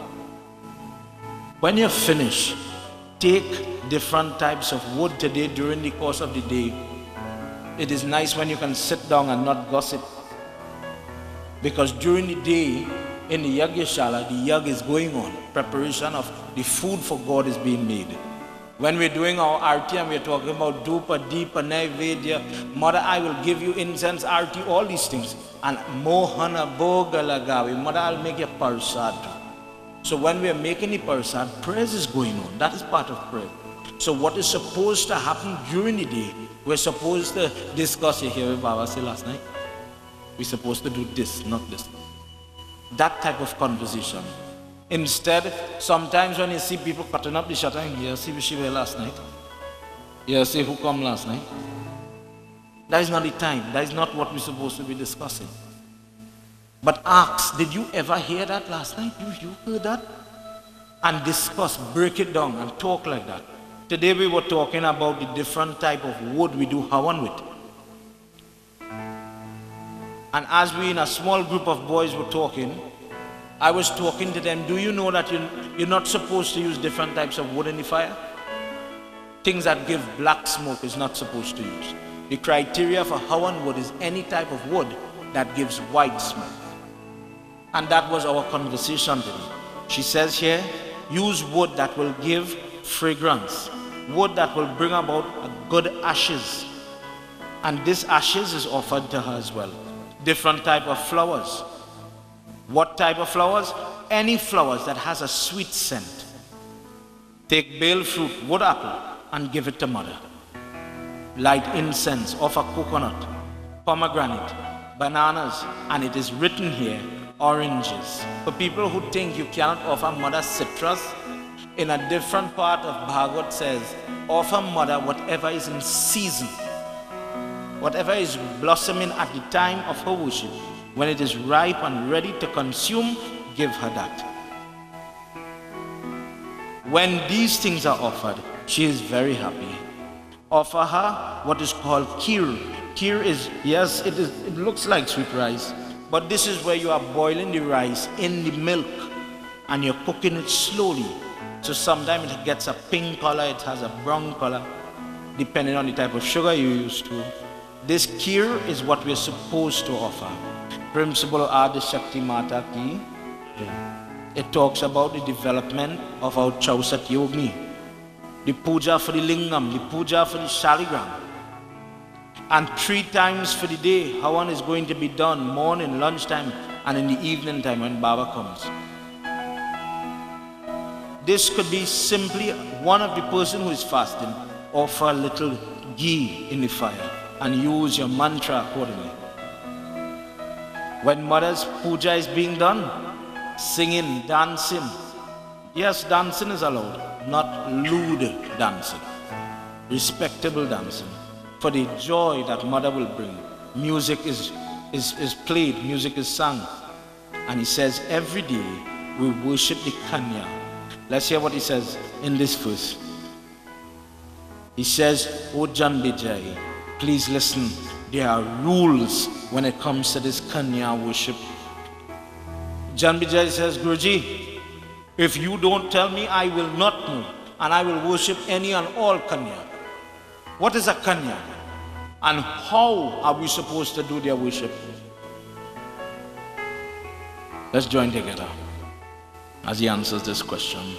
When you finish, take different types of wood today during the course of the day. It is nice when you can sit down and not gossip, because during the day in the Yagyashala, the yag is going on. Preparation of the food for God is being made. When we're doing our arti and we're talking about dupa, deepa, naivedya, Mother, I will give you incense, arti, all these things. And mohana boga lagavi, Mother, I'll make you parsad. So when we're making the parsad, prayers is going on. That is part of prayer. So what is supposed to happen during the day, we're supposed to discuss. You hear what Baba said last night? We're supposed to do this, not this. That type of conversation. Instead, sometimes when you see people cutting up the shutter, you see who she were last night. You see who come last night. That is not the time. That is not what we're supposed to be discussing. But ask, did you ever hear that last night? You heard that? And discuss, break it down and talk like that. Today we were talking about the different type of wood we do hawan with. And as we in a small group of boys were talking, I was talking to them, do you know that you're not supposed to use different types of wood in the fire? Things that give black smoke is not supposed to use. The criteria for hawan wood is any type of wood that gives white smoke. And that was our conversation today. She says here, use wood that will give fragrance. Wood that will bring about a good ashes. And this ashes is offered to her as well. Different type of flowers. What type of flowers? Any flowers that has a sweet scent. Take bale fruit, wood apple, and give it to Mother. Light incense, offer coconut, pomegranate, bananas, and it is written here, oranges. For people who think you cannot offer Mother citrus, in a different part of Bhagavad says, offer Mother whatever is in season. Whatever is blossoming at the time of her worship. When it is ripe and ready to consume, give her that. When these things are offered, she is very happy. Offer her what is called kheer. Kheer is, yes, it looks like sweet rice, but this is where you are boiling the rice in the milk and you're cooking it slowly. So sometimes it gets a pink color, it has a brown color, depending on the type of sugar you use to. This kheer is what we're supposed to offer. Principle Adi Shakti Mata Ki. It talks about the development of our Chausat Yogni. The puja for the lingam, the puja for the shaligram. And 3 times for the day, hawan is going to be done, morning, lunchtime, and in the evening time when Baba comes. This could be simply one of the person who is fasting, offer a little ghee in the fire and use your mantra accordingly. When Mother's puja is being done, singing, dancing. Yes, dancing is allowed, not lewd dancing. Respectable dancing. For the joy that Mother will bring. Music is played, music is sung. And he says, every day we worship the Kanya. Let's hear what he says in this verse. He says, O Jan Vijay, please listen. There are rules when it comes to this Kanya worship. Jan Vijay says, Guruji, if you don't tell me, I will not know. And I will worship any and all Kanya. What is a Kanya? And how are we supposed to do their worship? Let's join together as he answers this question.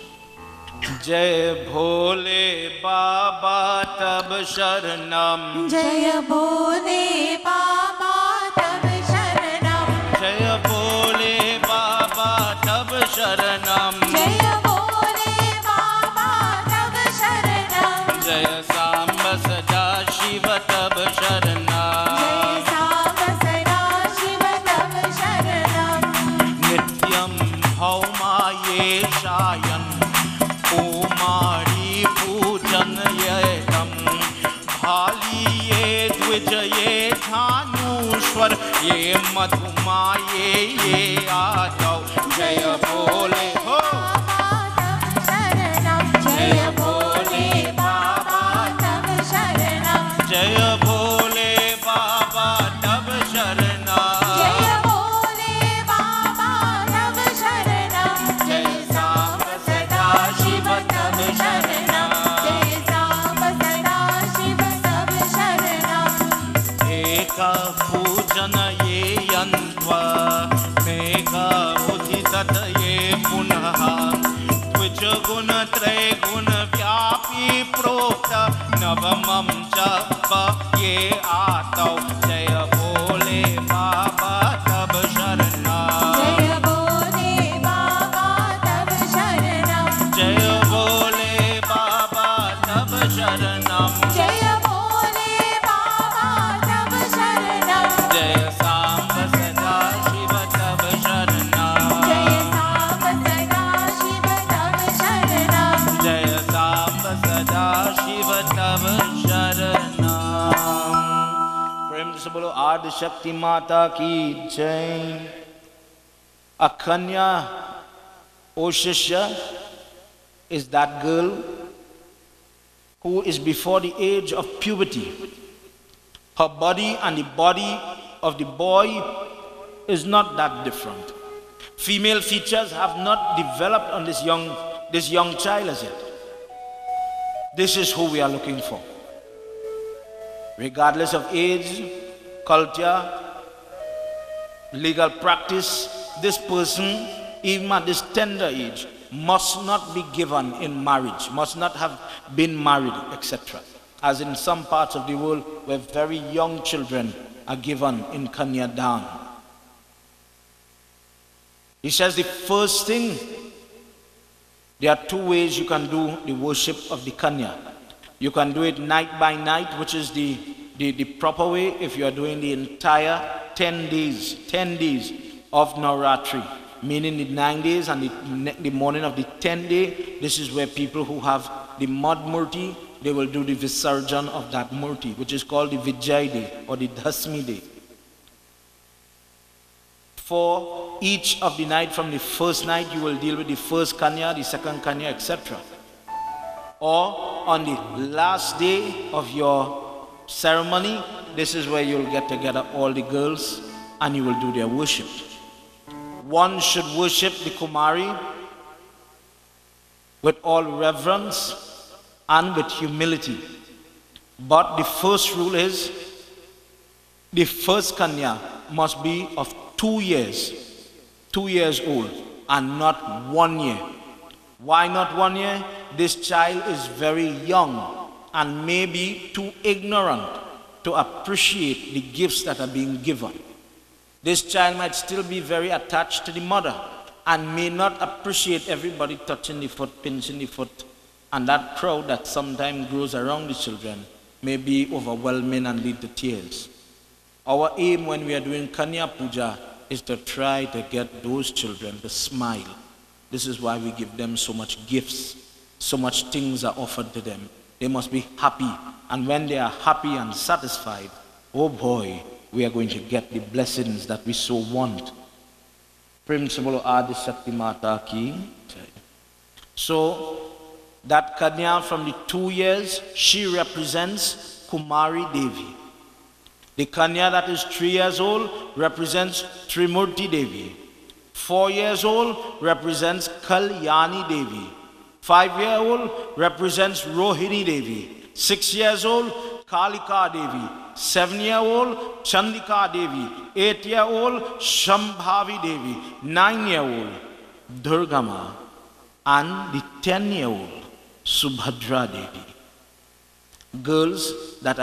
Jai Bhole Baba Tab Sharanam. Jaya Bhole Baba Tab Sharanam. Jai Bhole Baba Tab Sharanam. Jaya Bhole Baba Tab Sharanam. Jai Samba Sada Shiva Tab Sharanam. Jaya Samba Sada Shiva Tab Sharanam. Nityam Bhaumaye Shayan. Kumari Pujan Yedam Bhali Ye Dvij Ye Dhanushwar Ye Madhuma Ye Adav Jaya Bhole Ho Jaya Bhole Baba Tab Sharanam. Jaya Bhole Baba Tab Sharanam. Jaya Bhole Baba Tab Sharanam. Jaya Samba Sada Shiva Tab Sharanam. Jaya Samba Sada Shiva Tab Sharanam. Eka Pujan Ye Yantva Meka Uditat Ye Punaha Dvij Guna Tre Guna Vyapi नवमं च ये आतौ जय बोले बाबा तब शरणम जय बोले बाबा तब शरणम जय बोले बाबा तब शरणम जय बोले बाबा तब शरणम जय सांब सदा शिव तब शरणम जय सांब सदा शिव तब शरणम जय सांब सदा शिव तब शरणम प्रेम से बोलो आदि शक्ति माता की जय A kanya or shishya is that girl who is before the age of puberty. Her body and the body of the boy is not that different. Female features have not developed on this young child as yet. This is who we are looking for. Regardless of age, culture, legal practice, this person, even at this tender age, must not be given in marriage, must not have been married, etc. As in some parts of the world where very young children are given in Kanyadan. He says the first thing, there are two ways you can do the worship of the Kanya. You can do it night by night, which is the proper way if you are doing the entire 10 days of Navratri, meaning the 9 days and the morning of the 10th day. This is where people who have the mud murti, they will do the Visarjan of that murti, which is called the Vijay day or the Dasmi day. For each of the night, from the first night, you will deal with the first Kanya, the second Kanya, etc. Or on the last day of your ceremony, this is where you'll get together all the girls and you will do their worship. One should worship the Kumari with all reverence and with humility. But the first rule is the first Kanya must be of 2 years old and not 1 year. Why not 1 year? This child is very young and may be too ignorant to appreciate the gifts that are being given. This child might still be very attached to the mother and may not appreciate everybody touching the foot, pinching the foot, and that crowd that sometimes grows around the children may be overwhelming and lead to tears. Our aim when we are doing Kanya Puja is to try to get those children to smile. This is why we give them so much gifts, so much things are offered to them. They must be happy, and when they are happy and satisfied, oh boy, we are going to get the blessings that we so want. Prem se bolo Adi Shakti Mata ki jai. So that Kanya from the 2 years, she represents Kumari Devi. The Kanya that is 3 years old represents Trimurti Devi. 4 years old represents Kalyani Devi. 5-year-old represents Rohini Devi. 6 years old, Kalika Devi. 7-year-old, Chandika Devi. 8-year-old, Shambhavi Devi. 9-year-old, Durgama. And the 10-year-old, Subhadra Devi. Girls that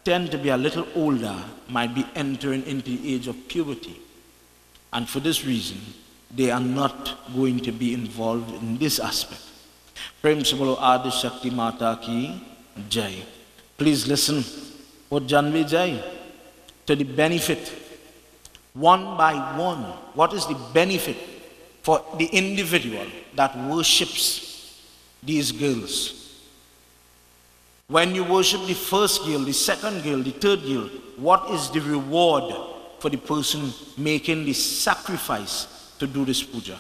tend to be a little older might be entering into the age of puberty. And for this reason, they are not going to be involved in this aspect. Prem se bolo Adi Shakti Mata ki jai. Please listen, O Janvi Jai, to the benefit, one by one. What is the benefit for the individual that worships these girls? When you worship the first girl, the second girl, the third girl, what is the reward for the person making the sacrifice to do this puja?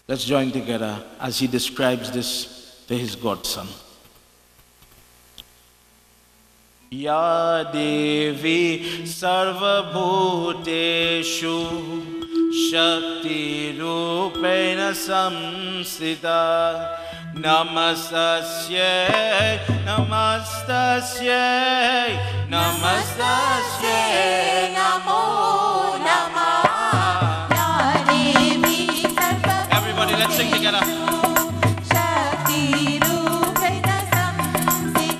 Let's join together as he describes this to his godson. Ya Devi Sarva Bhuteshu Shakti Rupena Samsita Namastasye Namastasye Namastasye Namo Namah Ya Devi Sarva Everybody, let's sing together. Shakti Rupena Samsita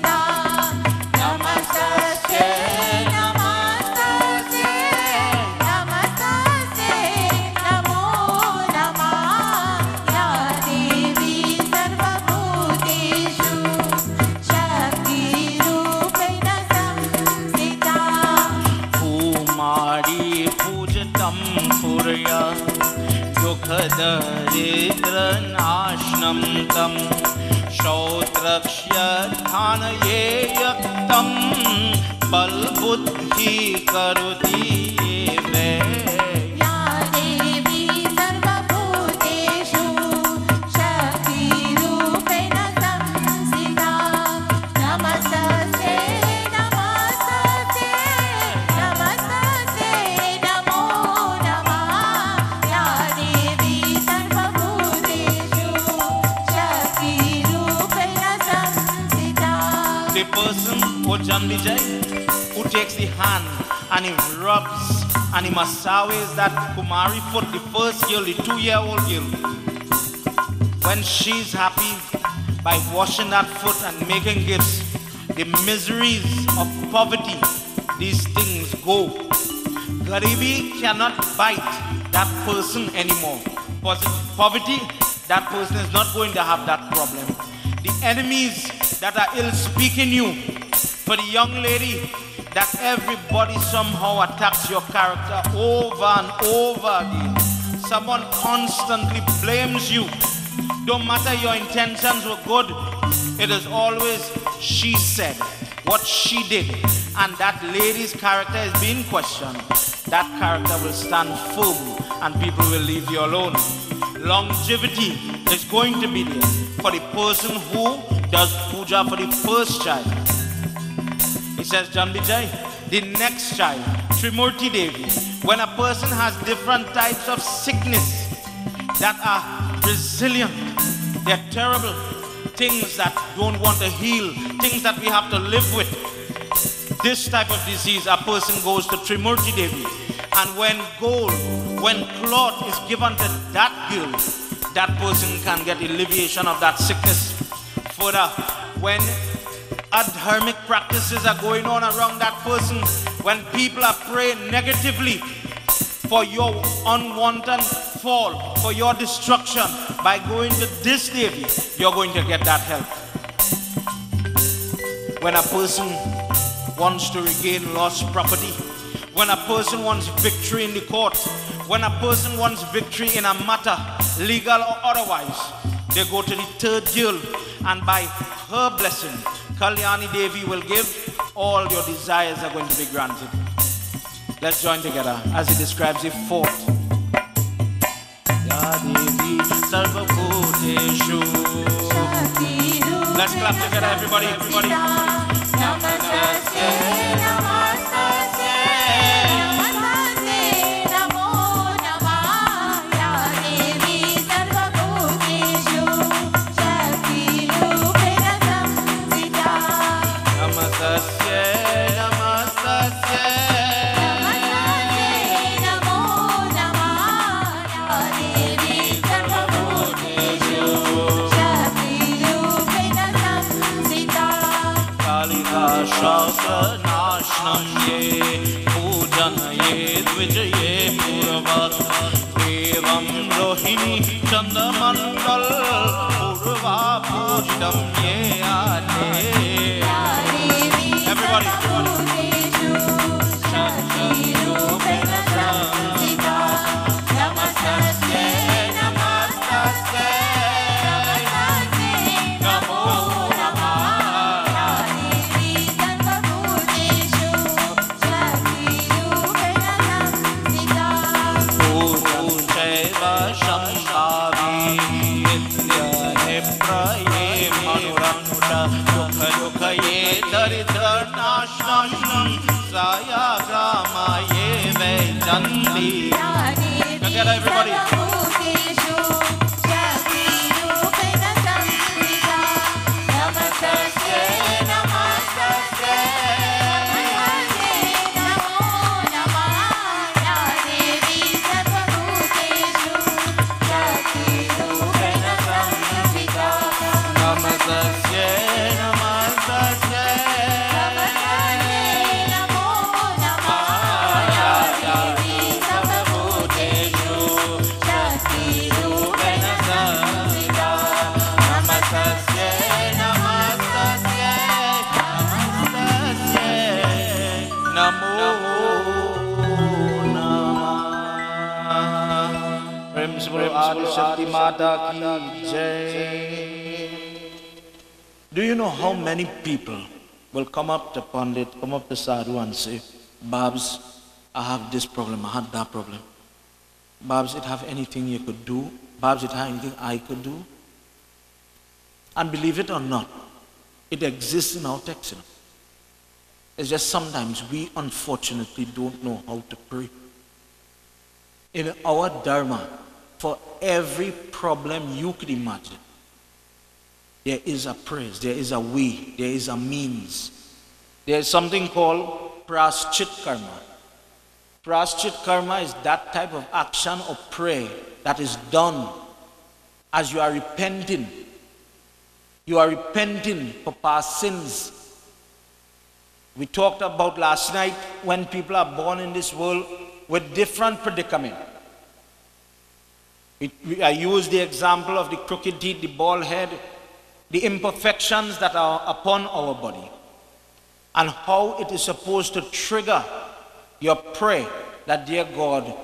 दरिद्रनाशनं तं शौत्रक्ष्य ध्यानये यक्तं बलबुद्धि करोति मे या देवी सर्वभूतेषु शक्तिरूपेण संस्थिता नमस्तस्यै नमो नमः या देवी सर्वभूतेषु शक्तिरूपेण संस्थिता. The person, O Janvijay, who takes the hand and he rubs and he massages that Kumari foot, the first girl, the 2-year-old girl, when she's happy by washing that foot and making gifts, the miseries of poverty, these things go. Garibi cannot bite that person anymore. Poverty, that person is not going to have that problem. The enemies that are ill speaking you, for the young lady, that everybody somehow attacks your character over and over again. Someone constantly blames you. Don't matter your intentions were good, it is always she said, what she did, and that lady's character is being questioned. That character will stand firm and people will leave you alone. Longevity is going to be there for the person who does puja for the first child. He says, Janvijay, the next child, Trimurti Devi, when a person has different types of sickness that are resilient, they're terrible, things that don't want to heal, things that we have to live with. This type of disease, a person goes to Trimurti Devi. And when gold, when cloth is given to that girl, that person can get alleviation of that sickness. Further, when adharmic practices are going on around that person, when people are praying negatively for your unwanted fall, for your destruction, by going to this Devi, you're going to get that help. When a person wants to regain lost property, when a person wants victory in the court, when a person wants victory in a matter, legal or otherwise, they go to the third girl, and by her blessing, Kalyani Devi will give, all your desires are going to be granted. Let's join together as he describes the fourth. Ya Devi Sarvabhuteshu. Let's clap together, everybody. Shasranashnam ye pujan ye dvijaye purvat devam rohini chandamandal purva pujam ye ate. Everybody. Together, everybody. Adi Shakti Mata ki Jai. Do you know how many people will come up to Pandit, come up to Sadhu and say, Babs, I have this problem, I had that problem. Babs, it have anything you could do? Babs, it have anything I could do? And believe it or not, it exists in our text. It's just sometimes we unfortunately don't know how to pray. In our Dharma, for every problem you could imagine, there is a praise, there is a way, there is a means. There is something called praschit karma. Praschit karma is that type of action or prayer that is done as you are repenting. You are repenting for past sins. We talked about last night when people are born in this world with different predicament. I used the example of the crooked teeth, the bald head, the imperfections that are upon our body, and how it is supposed to trigger your prayer that, dear God,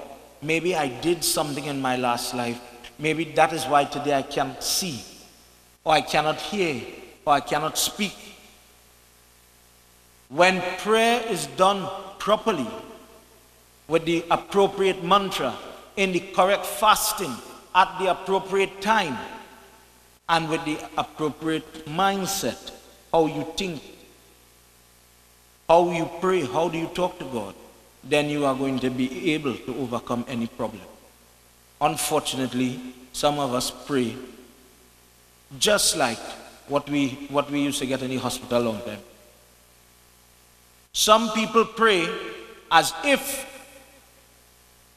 maybe I did something in my last life. Maybe that is why today I can't see, or I cannot hear, or I cannot speak. When prayer is done properly, with the appropriate mantra, in the correct fasting, at the appropriate time, and with the appropriate mindset, how you think, how you pray, how do you talk to God, then you are going to be able to overcome any problem. Unfortunately, some of us pray just like what we used to get in the hospital a long time. Some people pray as if,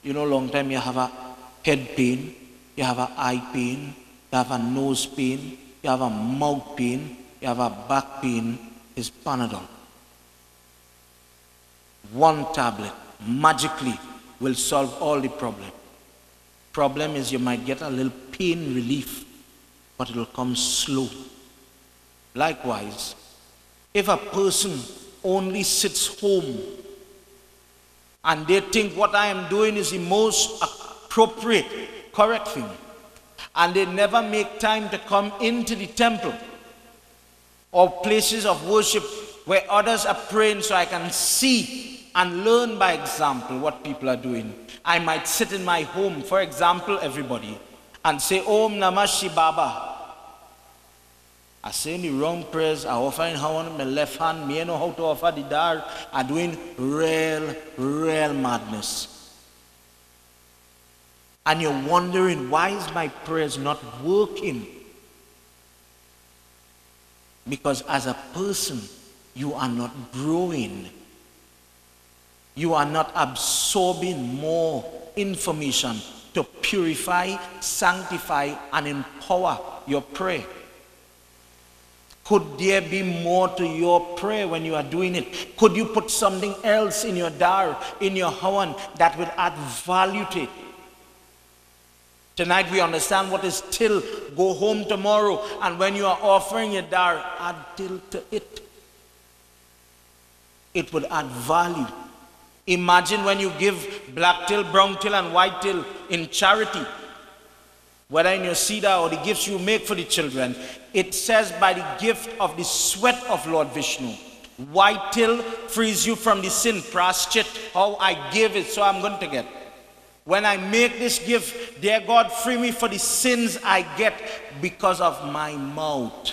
long time you have a head pain, you have an eye pain, you have a nose pain, you have a mouth pain, you have a back pain, is Panadol. One tablet magically will solve all the problem. Problem is you might get a little pain relief, but it will come slow. Likewise, if a person only sits home and they think what I am doing is the most appropriate, correct thing, and they never make time to come into the temple or places of worship where others are praying so I can see and learn by example what people are doing. I might sit in my home, for example, everybody, and say, Om Namah Shivaya. I say the wrong prayers, I offer in hand with my left hand, me know how to offer the dar, I'm doing real madness. And you're wondering, why is my prayers not working? Because as a person, you are not growing. You are not absorbing more information to purify, sanctify, and empower your prayer. Could there be more to your prayer when you are doing it? Could you put something else in your dar, in your hawan, that would add value to it? Tonight we understand what is till. Go home tomorrow, and when you are offering your dar, add till to it. It would add value. Imagine when you give black till, brown till, and white till in charity, whether in your cedar or the gifts you make for the children. It says by the gift of the sweat of Lord Vishnu. White till frees you from the sin, praschit, how I give it, so I'm going to get. When I make this gift, dear God, free me for the sins I get because of my mouth.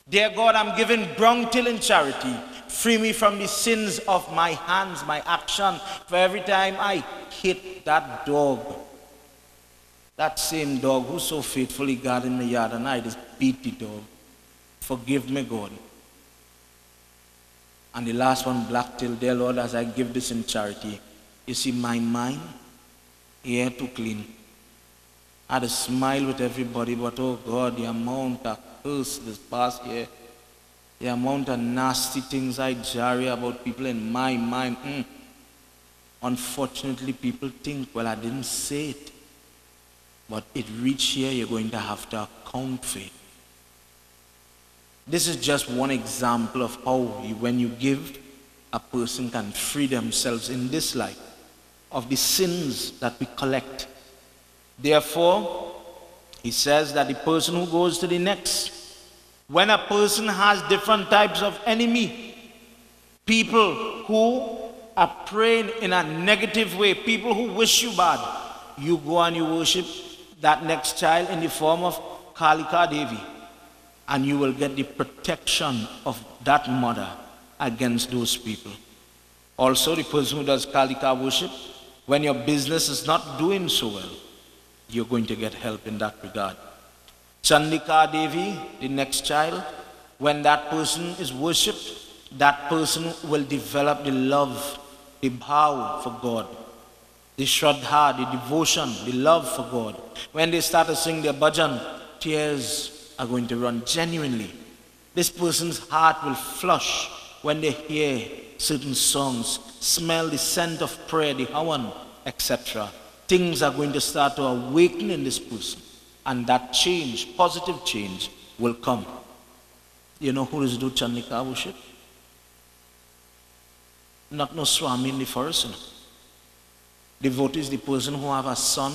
Dear God, I'm giving brown till in charity. Free me from the sins of my hands, my action. For every time I hit that dog, that same dog who so faithfully guarded in the yard, and I just beat the dog. Forgive me, God. And the last one, black till, dear Lord, as I give this in charity, you see my mind, here to clean. I had a smile with everybody, but oh God, the amount of curse this past year, the amount of nasty things I jarry about people in my mind. Unfortunately, people think, well, I didn't say it. But it reached here, you're going to have to account for it. This is just one example of how when you give, a person can free themselves in this life of the sins that we collect. Therefore, he says that the person who goes to the next, when a person has different types of enemy, people who are praying in a negative way, people who wish you bad, you go and you worship that next child in the form of Kalika Devi, and you will get the protection of that mother against those people. Also, the person who does Kalika worship, when your business is not doing so well, you're going to get help in that regard. Chandika Devi, the next child, when that person is worshipped, that person will develop the love, the bhav for God, the shraddha, the devotion, the love for God. When they start to sing their bhajan, tears are going to run genuinely. This person's heart will flush when they hear certain songs, smell the scent of prayer, the havan, etc. Things are going to start to awaken in this person, and that change, positive change, will come. You know who is do Chandika worship? Not no Swami in the forest. No. Devotee is the person who have a son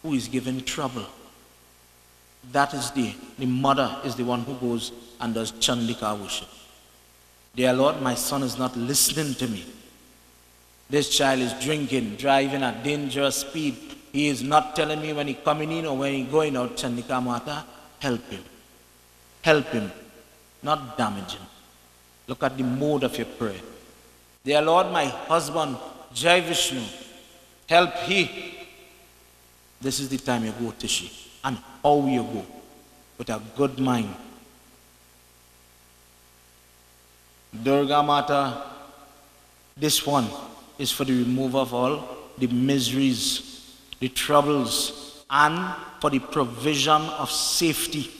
who is given trouble. That is the mother is the one who goes and does Chandika worship. Dear Lord, my son is not listening to me. This child is drinking, driving at dangerous speed. He is not telling me when he's coming in or when he's going out. Chandika Mata, help him. Help him, not damage him. Look at the mode of your prayer. Dear Lord, my husband, Jai Vishnu, help he. This is the time you go, Tishi. And how you go? With a good mind. Durga Mata, this one is for the removal of all the miseries, the troubles, and for the provision of safety.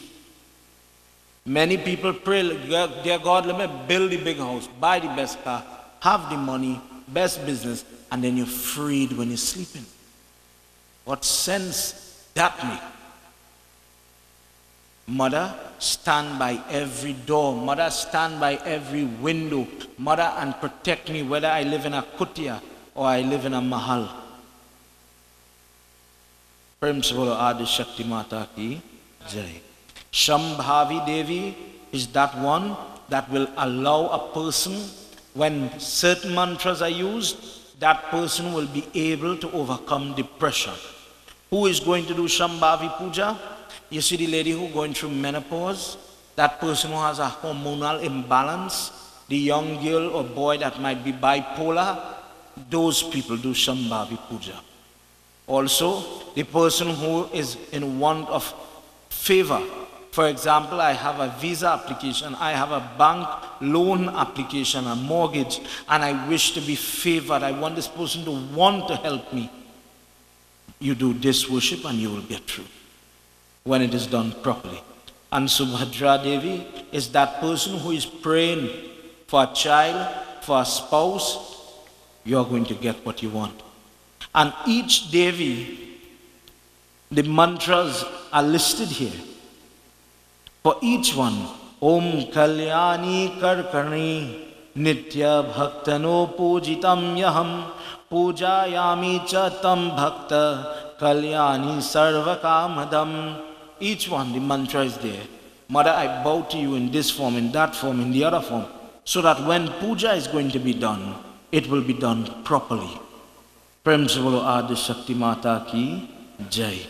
Many people pray, dear God, let me build the big house, buy the best car, have the money, best business, and then you're freed when you're sleeping. What sense that make? Mother, stand by every door. Mother, stand by every window. Mother, and protect me whether I live in a kutia or I live in a mahal. Principle Adi Shakti Mata ki Jai. Shambhavi Devi is that one that will allow a person, when certain mantras are used, that person will be able to overcome depression. Who is going to do Shambhavi Puja? You see the lady who going through menopause, that person who has a hormonal imbalance, the young girl or boy that might be bipolar, those people do Shambhavi Puja. Also, the person who is in want of favor. For example, I have a visa application, I have a bank loan application, a mortgage, and I wish to be favored. I want this person to want to help me. You do this worship and you will get through, when it is done properly. And Subhadra Devi is that person who is praying for a child, for a spouse. You're going to get what you want. And each Devi, the mantras are listed here. For each one, Om Kalyani Karkarni Nitya Bhaktano Pujitam Yaham Pujayami Chatam Bhakta Kalyani Sarvakamadam. Each one, the mantra is there. Mother, I bow to you in this form, in that form, in the other form, so that when puja is going to be done, it will be done properly. Prem se bolo Adi Shakti Mata ki Jai.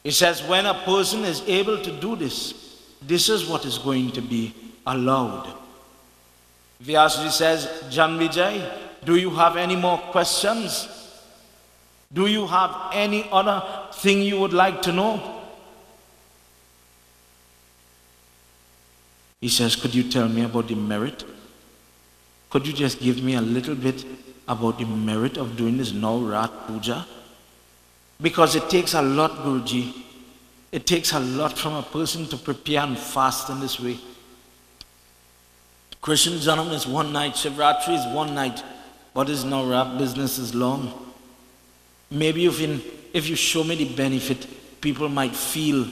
It says when a person is able to do this, this is what is going to be allowed. Vyasji says, Janvijay, do you have any more questions? Do you have any other thing you would like to know? He says, could you tell me about the merit? Could you just give me a little bit about the merit of doing this Navrat Puja? Because it takes a lot, Guruji. It takes a lot from a person to prepare and fast in this way. Krishna Janam is one night, Shivratri is one night. What is Navrat? Business is long. Maybe if you show me the benefit, people might feel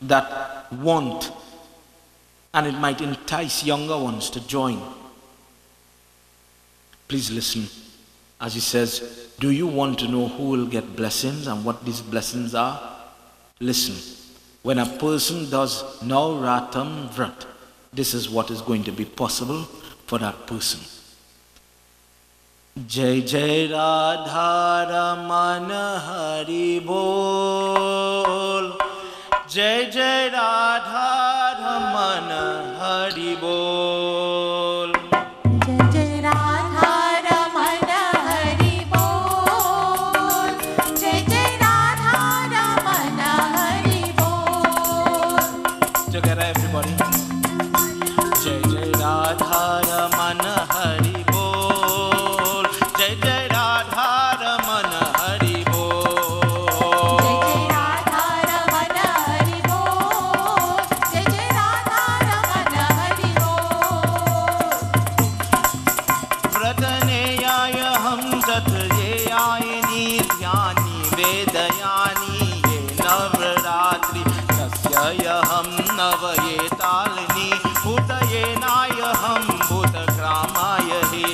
that want, and it might entice younger ones to join. Please listen as he says, Do you want to know who will get blessings and what these blessings are? Listen, when a person does Nauratam Vrat, this is what is going to be possible for that person. Jai Jai Radha Ramana Hari Bol. Jai Jai Radha Ramana Hari Bol. जय जय राधा रमण हरि बोल जय जय राधा रमण हरि बोल Together everybody. Jai Jai Radha Ramana Hari Bol. Jai Jai Radha Ramana Hari Bol. जय जय राधा रमण हरि बोल जय जय राधा रमण हरि बोल व्रतनेयाय हम तत् ये आयनी ध्यानी वेदयानी ये नवरात्रि तस्य यहं नव ये तालनी भूतये नाय हम भूतग्रामाय हे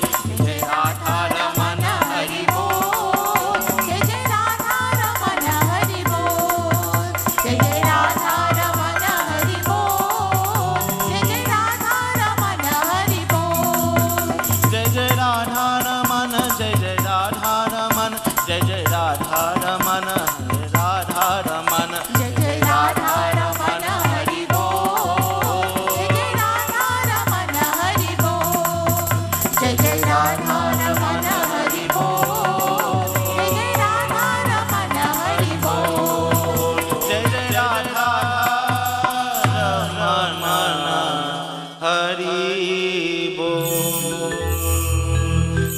जय राधा रमण हरि बोल जय जय राधा रमण हरि बोल जय जय राधा रमण हरि बोल जय जय राधा रमण हरि बोल जय जय राधा रमण जय जय राधा रमण जय जय राधा रमण राधा रमण जय जय राधा रमण हरि बोल जय जय राधा रमण हरि बोल जय जय राधा रमण हरि बोल जय जय राधा रमण हरि बोल जय जय राधा रमण हरि बोल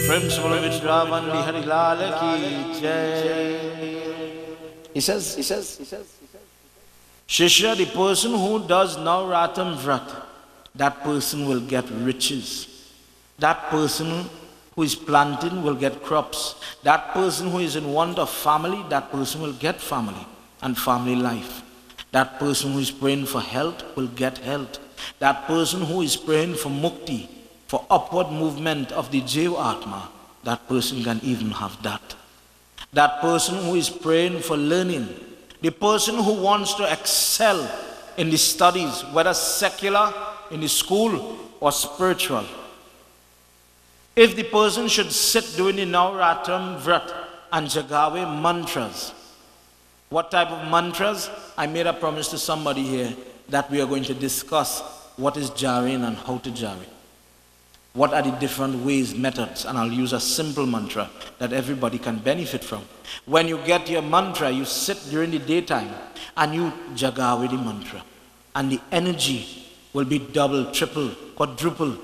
प्रेम से बोलो विश्रावन बिहारी लाल की जय. He says, Shishya, the person who does Nauratam Vrat, that person will get riches. That person who is planting will get crops. That person who is in want of family, that person will get family and family life. That person who is praying for health will get health. That person who is praying for mukti, for upward movement of the Jiva Atma, that person can even have that. That person who is praying for learning, the person who wants to excel in the studies, whether secular, in the school, or spiritual. If the person should sit doing the Nauratam Vrat and Jagawe mantras, what type of mantras? I made a promise to somebody here that we are going to discuss what is Jarin and how to Jari. What are the different ways, methods, and I'll use a simple mantra that everybody can benefit from. When you get your mantra, you sit during the daytime and you jaga with the mantra. And the energy will be double, triple, quadruple.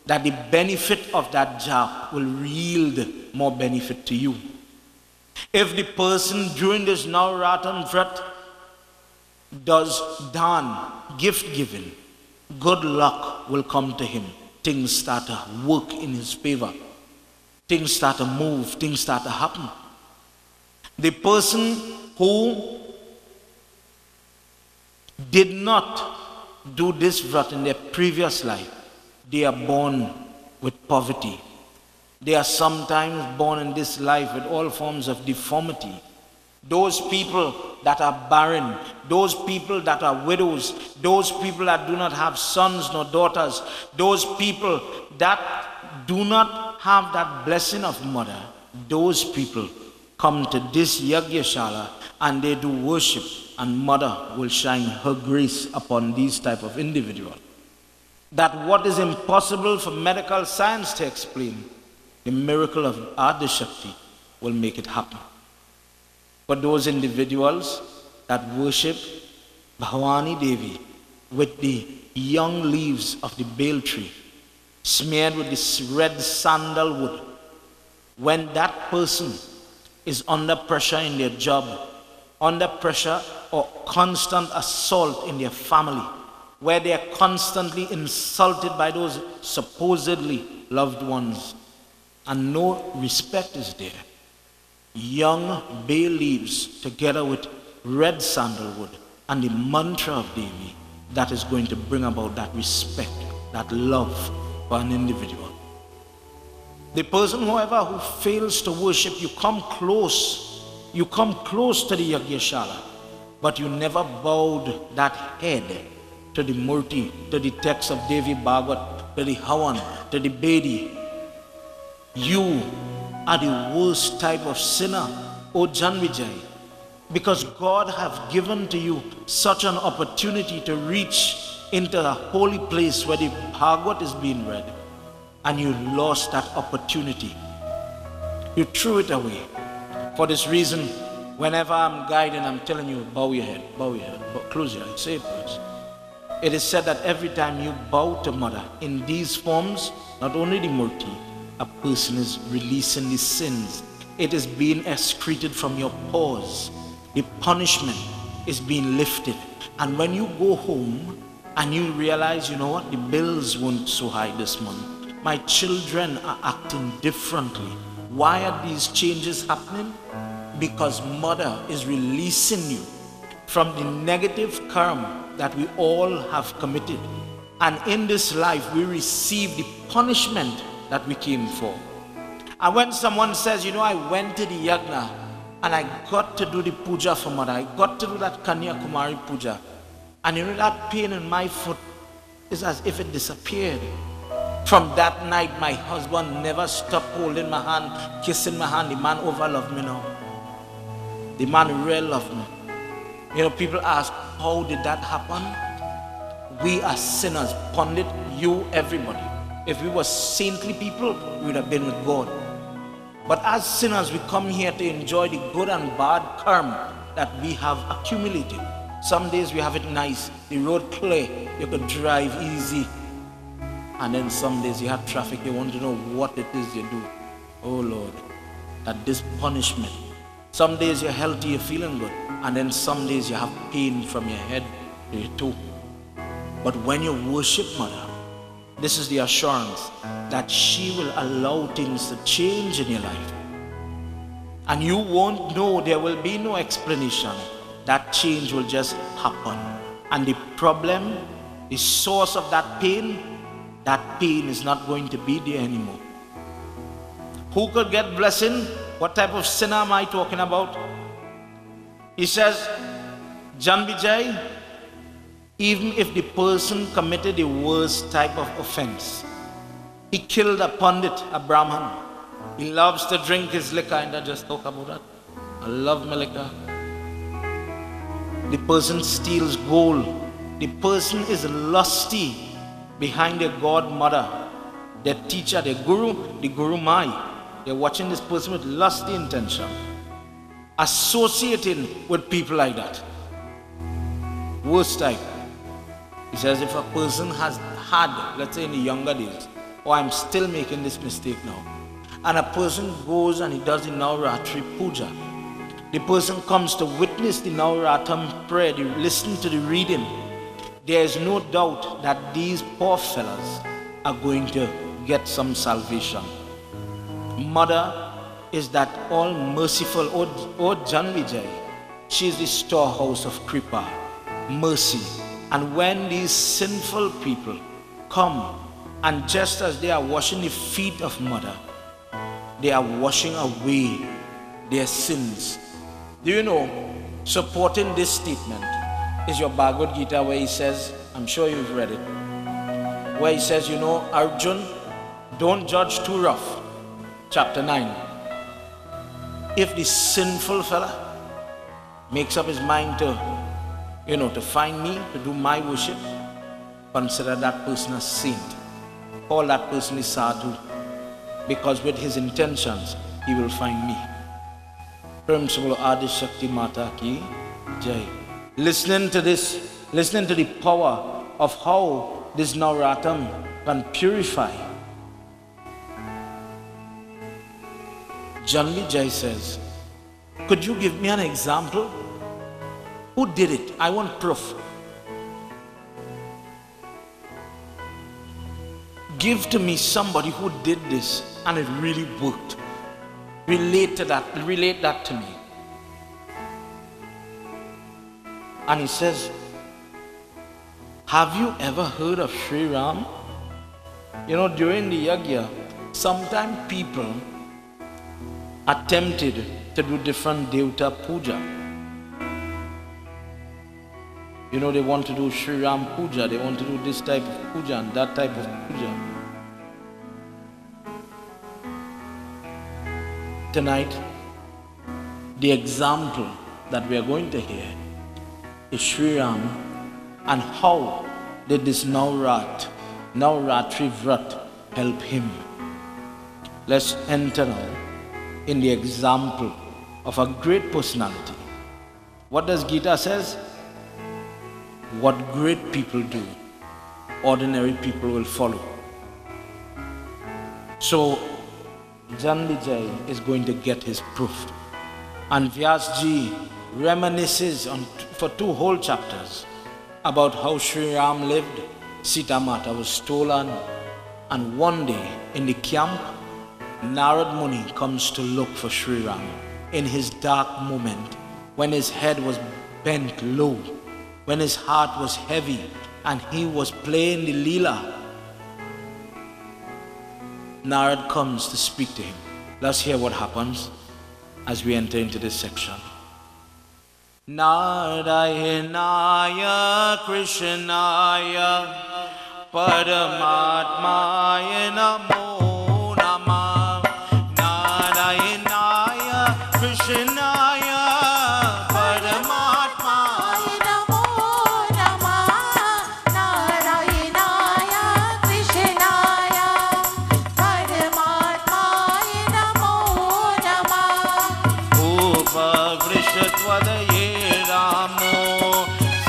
That the benefit of that jap will yield more benefit to you. If the person during this Nauratan Vrat does dan, gift giving, good luck will come to him. Things start to work in his favor. Things start to move. Things start to happen. The person who did not do this vrat in their previous life, they are born with poverty. They are sometimes born in this life with all forms of deformity. Those people that are barren, those people that are widows, those people that do not have sons nor daughters, those people that do not have that blessing of mother, those people come to this Yagyashala and they do worship, and mother will shine her grace upon these type of individual. That what is impossible for medical science to explain, the miracle of Adi Shakti will make it happen. For those individuals that worship Bhavani Devi with the young leaves of the bale tree, smeared with this red sandalwood, when that person is under pressure in their job, under pressure or constant assault in their family, where they are constantly insulted by those supposedly loved ones, and no respect is there, young bay leaves together with red sandalwood and the mantra of Devi, that is going to bring about that respect, that love for an individual. The person, however, who fails to worship, you come close. You come close to the Yagyashala, but you never bowed that head to the Murti, to the text of Devi Bhagavat, to the Havan, to the Bedi. You are the worst type of sinner, O Janvijay, because God have given to you such an opportunity to reach into a holy place where the Bhagavat is being read, and you lost that opportunity. You threw it away. For this reason, whenever I'm guiding, I'm telling you, bow your head, close your eyes, say it first. It is said that every time you bow to Mother in these forms, not only the Murti, a person is releasing the sins. It is being excreted from your pores. The punishment is being lifted. And when you go home and you realize, you know what, the bills weren't so high this month. My children are acting differently. Why are these changes happening? Because Mother is releasing you from the negative karma that we all have committed. And in this life, we receive the punishment that we came for. And when someone says, you know, I went to the Yagna and I got to do the puja for Mother, I got to do that Kanya Kumari puja, and you know that pain in my foot is as if it disappeared. From that night, my husband never stopped holding my hand, kissing my hand. The man overloved me now. The man really loved me. You know, people ask, how did that happen? We are sinners, Pandit, you, everybody. If we were saintly people, we would have been with God. But as sinners, we come here to enjoy the good and bad karma that we have accumulated. Some days we have it nice, the road clear, you could drive easy. And then some days you have traffic, you want to know what it is you do. Oh Lord, that this punishment. Some days you're healthy, you're feeling good. And then some days you have pain from your head to your toe. But when you worship Mother, this is the assurance that she will allow things to change in your life. And you won't know, there will be no explanation. That change will just happen. And the problem, the source of that pain is not going to be there anymore. Who could get blessing? What type of sinner am I talking about? He says, Janvijay, even if the person committed the worst type of offense, he killed a Pandit, a Brahman, he loves to drink his liquor, and I just talk about that. I love my liquor. The person steals gold. The person is lusty behind their godmother, their teacher, their guru, the Guru Mai. They're watching this person with lusty intention, associating with people like that. Worst type. He says if a person has had, let's say in the younger days, or I'm still making this mistake now, and a person goes and he does the Navratri Puja, the person comes to witness the Navratam prayer, they listen to the reading, there is no doubt that these poor fellas are going to get some salvation. Mother is that all merciful, O Janvijay. She is the storehouse of Kripa, mercy. And when these sinful people come, and just as they are washing the feet of Mother, they are washing away their sins. Do you know, supporting this statement is your Bhagavad Gita, where he says, I'm sure you've read it, where he says, you know, Arjun, don't judge too rough. Chapter 9. If the sinful fella makes up his mind to, you know, to find me, to do my worship, consider that person a saint. Call that person a sadhu, because with his intentions, he will find me. Prem Adi Shakti Mata Ki Jai. Listening to this, listening to the power of how this Navratam can purify. Janvijay says, could you give me an example? Who did it? I want proof. Give to me somebody who did this and it really worked. Relate that to me. And he says, have you ever heard of Sri Ram? You know, during the Yagya, Sometimes people are tempted to do different Devta puja. You know, they want to do Sri Ram puja, they want to do this type of puja and that type of puja. Tonight, the example that we are going to hear is Sri Ram and how did this Navratri Vrat help him. Let's enter now in the example of a great personality. What does Gita says? What great people do, ordinary people will follow. So Janvijay is going to get his proof. And Vyasji reminisces for 2 whole chapters about how Sri Ram lived. Sita Mata was stolen, and one day in the camp, Narad Muni comes to look for Sri Ram in his dark moment, when his head was bent low, when his heart was heavy, and he was playing the Leela. Narad comes to speak to him. Let's hear what happens as we enter into this section. Narayanaya Krishnaya Paramatmaya Namo Namah. Narayanaya Krishnaya Paramatmaya Namo Namah. Narayanaya Krishnaya Paramatmaya Namo Namah. Upavrishatvadaye Ramo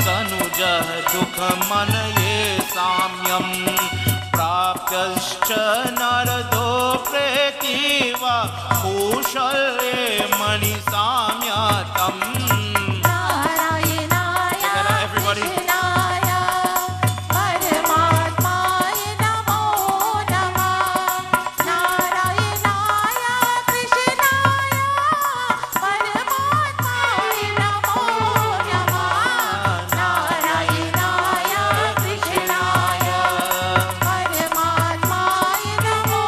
Sanujah Dukhamanaye Samyam Praptascha Narado Pretiva Kushalye Mani Samyatam. Narayanaya Everybody. Krishnaya Paramatmaya Namo Namah. Narayanaya Krishnaya Paramatmaya Namo Namah. Narayanaya Krishnaya Paramatmaya Namo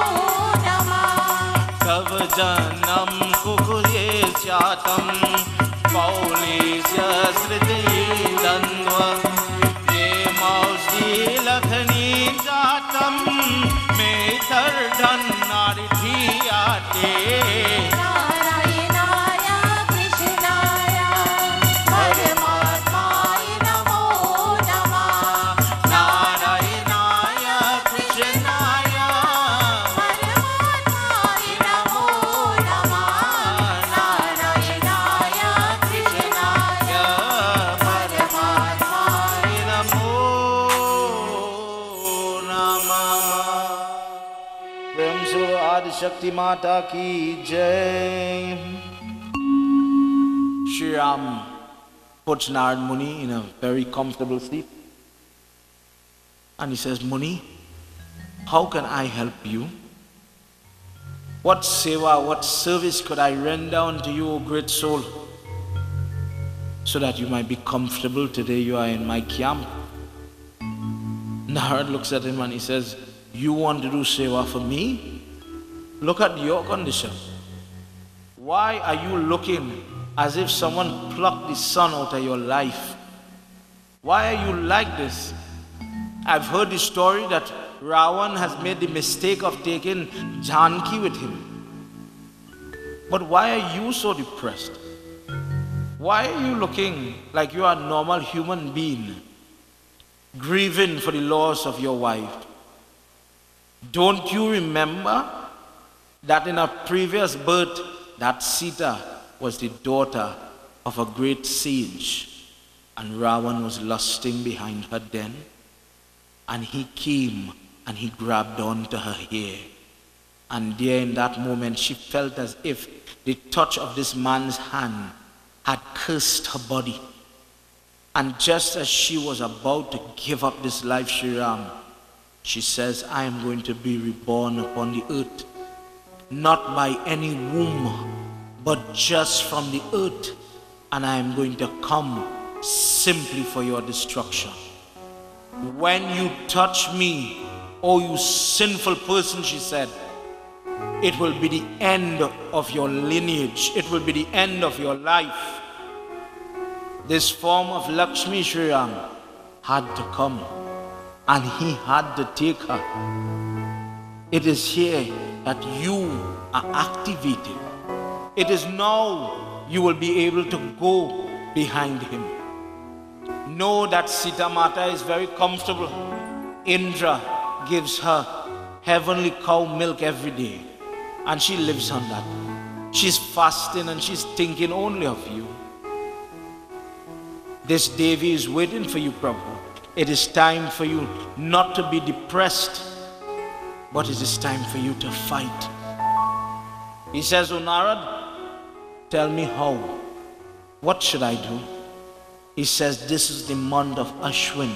Namah. Kavajanam Kukuye Syatam Paulisya Sriti Dandva Ye Mausi Lakhani Jatam Metardhan Naridhiyate. Narayanaya Krishnaya Paramatmaya Namo Namah. Narayanaya Krishnaya Paramatmaya Namo Namah. Narayanaya Krishnaya Paramatmaya Namo Namah. Prem se Adi Shakti Mata ki jai. Shri Ram puts Narad Muni in a very comfortable seat. And he says, Muni, how can I help you? What seva, what service could I render unto you, O great soul, so that you might be comfortable today you are in my camp? Narad looks at him and he says, you want to do seva for me? Look at your condition. Why are you looking as if someone plucked the sun out of your life? Why are you like this? I've heard the story that Ravan has made the mistake of taking Janki with him. But why are you so depressed? Why are you looking like you are a normal human being, grieving for the loss of your wife? Don't you remember that in a previous birth, that Sita was the daughter of a great sage, and Ravan was lusting behind her den? And he came and he grabbed onto her hair. And there in that moment, she felt as if the touch of this man's hand had cursed her body. And just as she was about to give up this life, Sri Ram, she says, I am going to be reborn upon the earth, not by any womb, but just from the earth. And I am going to come simply for your destruction. When you touch me, oh you sinful person, she said, it will be the end of your lineage. It will be the end of your life. This form of Lakshmi Sri Ram had to come, and he had to take her. It is here that you are activated. It is now you will be able to go behind him. Know that Sita Mata is very comfortable. Indra gives her heavenly cow milk every day, and she lives on that. She's fasting and she's thinking only of you. This Devi is waiting for you, Prabhu. It is time for you not to be depressed, but it is time for you to fight. He says, "O Narad, tell me how. What should I do?" He says, "This is the month of Ashwin.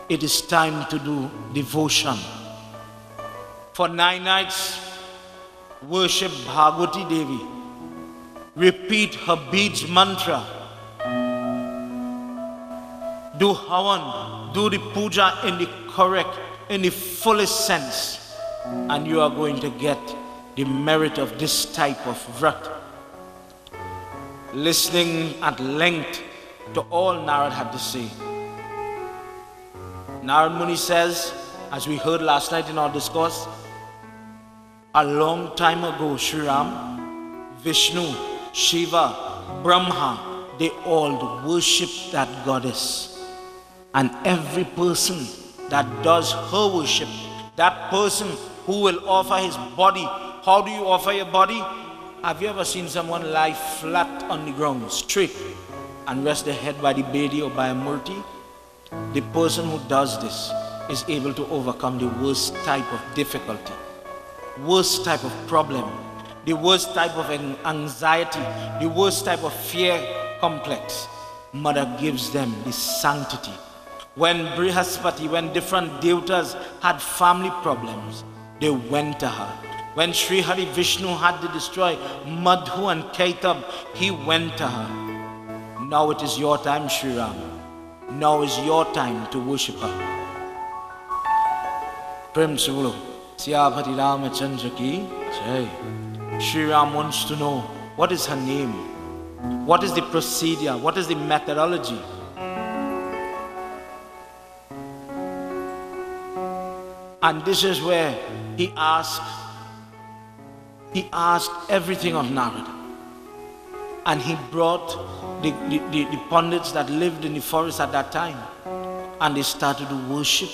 It is time to do devotion. For 9 nights, worship Bhagwati Devi. Repeat her beads mantra. Do Havan, do the puja in the correct, in the fullest sense, and you are going to get the merit of this type of vrat." Listening at length to all Narad had to say, Narad Muni says, as we heard last night in our discourse, a long time ago, Sri Ram, Vishnu, Shiva, Brahma, they all worship that goddess. And every person that does her worship, that person who will offer his body. How do you offer your body? Have you ever seen someone lie flat on the ground, straight, and rest their head by the Bedi or by a Murti? The person who does this is able to overcome the worst type of difficulty, worst type of problem, the worst type of anxiety, the worst type of fear complex. Mother gives them the sanctity. When Brihaspati, when different devatas had family problems, they went to her. When Sri Hari Vishnu had to destroy Madhu and Kaitab, he went to her. Now it is your time, Sri Ram. Now is your time to worship her. Prem Sivulu, Siyabhati Ramachandra ki Jai. Sri Ram wants to know, what is her name? What is the procedure? What is the methodology? And this is where he asked everything of Narad. And he brought the pundits that lived in the forest at that time. And they started to worship.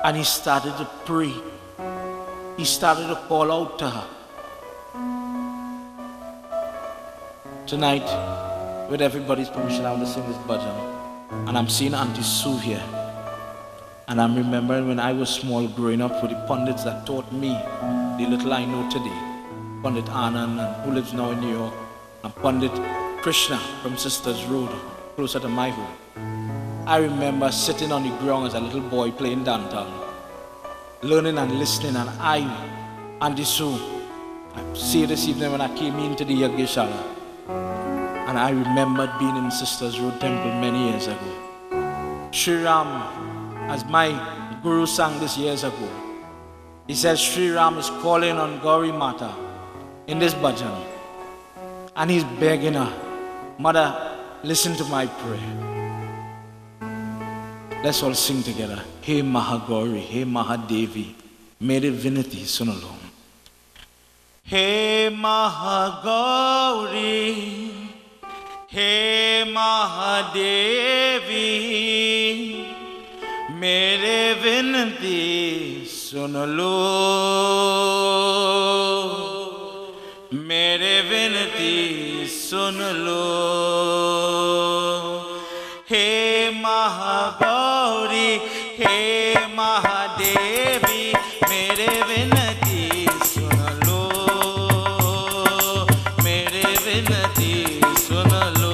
And he started to pray. He started to call out to her. Tonight, with everybody's permission, I want to sing this bhajan. And I'm seeing Auntie Sue here. And I'm remembering when I was small growing up with the pundits that taught me the little I know today. Pandit Anand, who lives now in New York, and Pandit Krishna from Sisters Road, closer to my home. I remember sitting on the ground as a little boy playing dantal, learning and listening, and Auntie Sue, I see this evening when I came into the Yagna, and I remembered being in Sisters Road Temple many years ago. Sri Ram, as my guru sang this years ago, he says Sri Ram is calling on Gauri Mata in this bhajan, and he's begging her, "Mother, listen to my prayer." Let's all sing together. Hey Mahagauri, Hey Mahadevi, Mere Vinati Sunalo. Hey Mahagauri, Hey Mahadevi, मेरे विनती सुन लो, मेरे विनती सुन लो। हे महागौरी, हे महादेवी, मेरे विनती सुन लो, मेरे विनती सुन लो।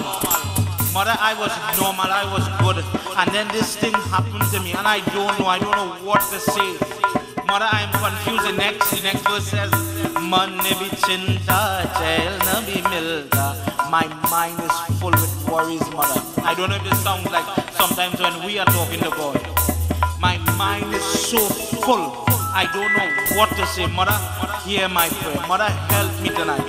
normal. Mother, I was normal, I was good. And then this thing happened to me and I don't know what to say. Mother, I am confused. The next verse says, Man nebi chinta, chail nabi milta. My mind is full with worries, mother. I don't know if this sounds like sometimes when we are talking to God. My mind is so full. I don't know what to say. Mother, hear my prayer. Mother, help me tonight.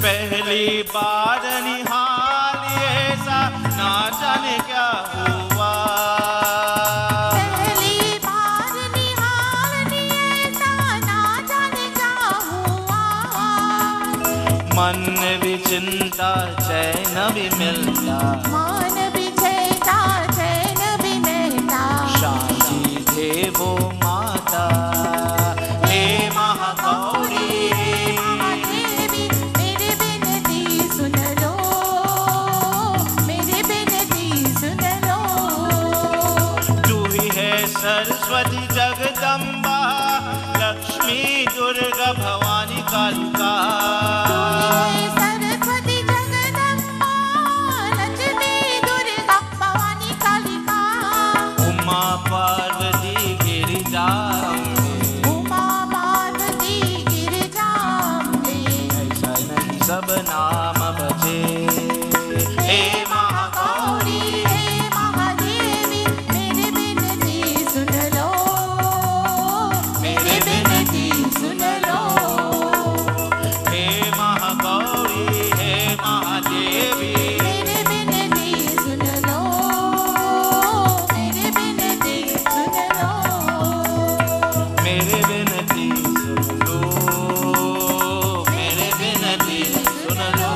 Pehli baar nihal aisa na jaane kya hua. पहली बार निहाल ऐसा ना जाने क्या हुआ. मन भी चिंता चैन भी मिलता. मान भी छेता चैन भी मिलता. शांति दे वो माता. हे महागौरी, महादेवी मेरी बिनती सुन लो. मेरी बिनती सुन लो. तू ही है सरस्वती जगदम्बा, लक्ष्मी दुर्गा भवानी कालिका. सरस्वती जगदम्बा, लक्ष्मी दुर्गा भवानी कालिका. उमा पार्वती गिरिजाम्बे. उमा पार्वती गिरिजाम्बे. ऐसा नहीं सब नाम बचे. हे महागौरी हे महादेवी मेरी बिनती सुन लो. मेरी बिनती सुन लो. हे महागौरी हे महादेवी. मेरी बिनती सुन लो. मेरी बिनती सुन लो. मेरे विनती सुन लो. मेरे विनती सुन लो.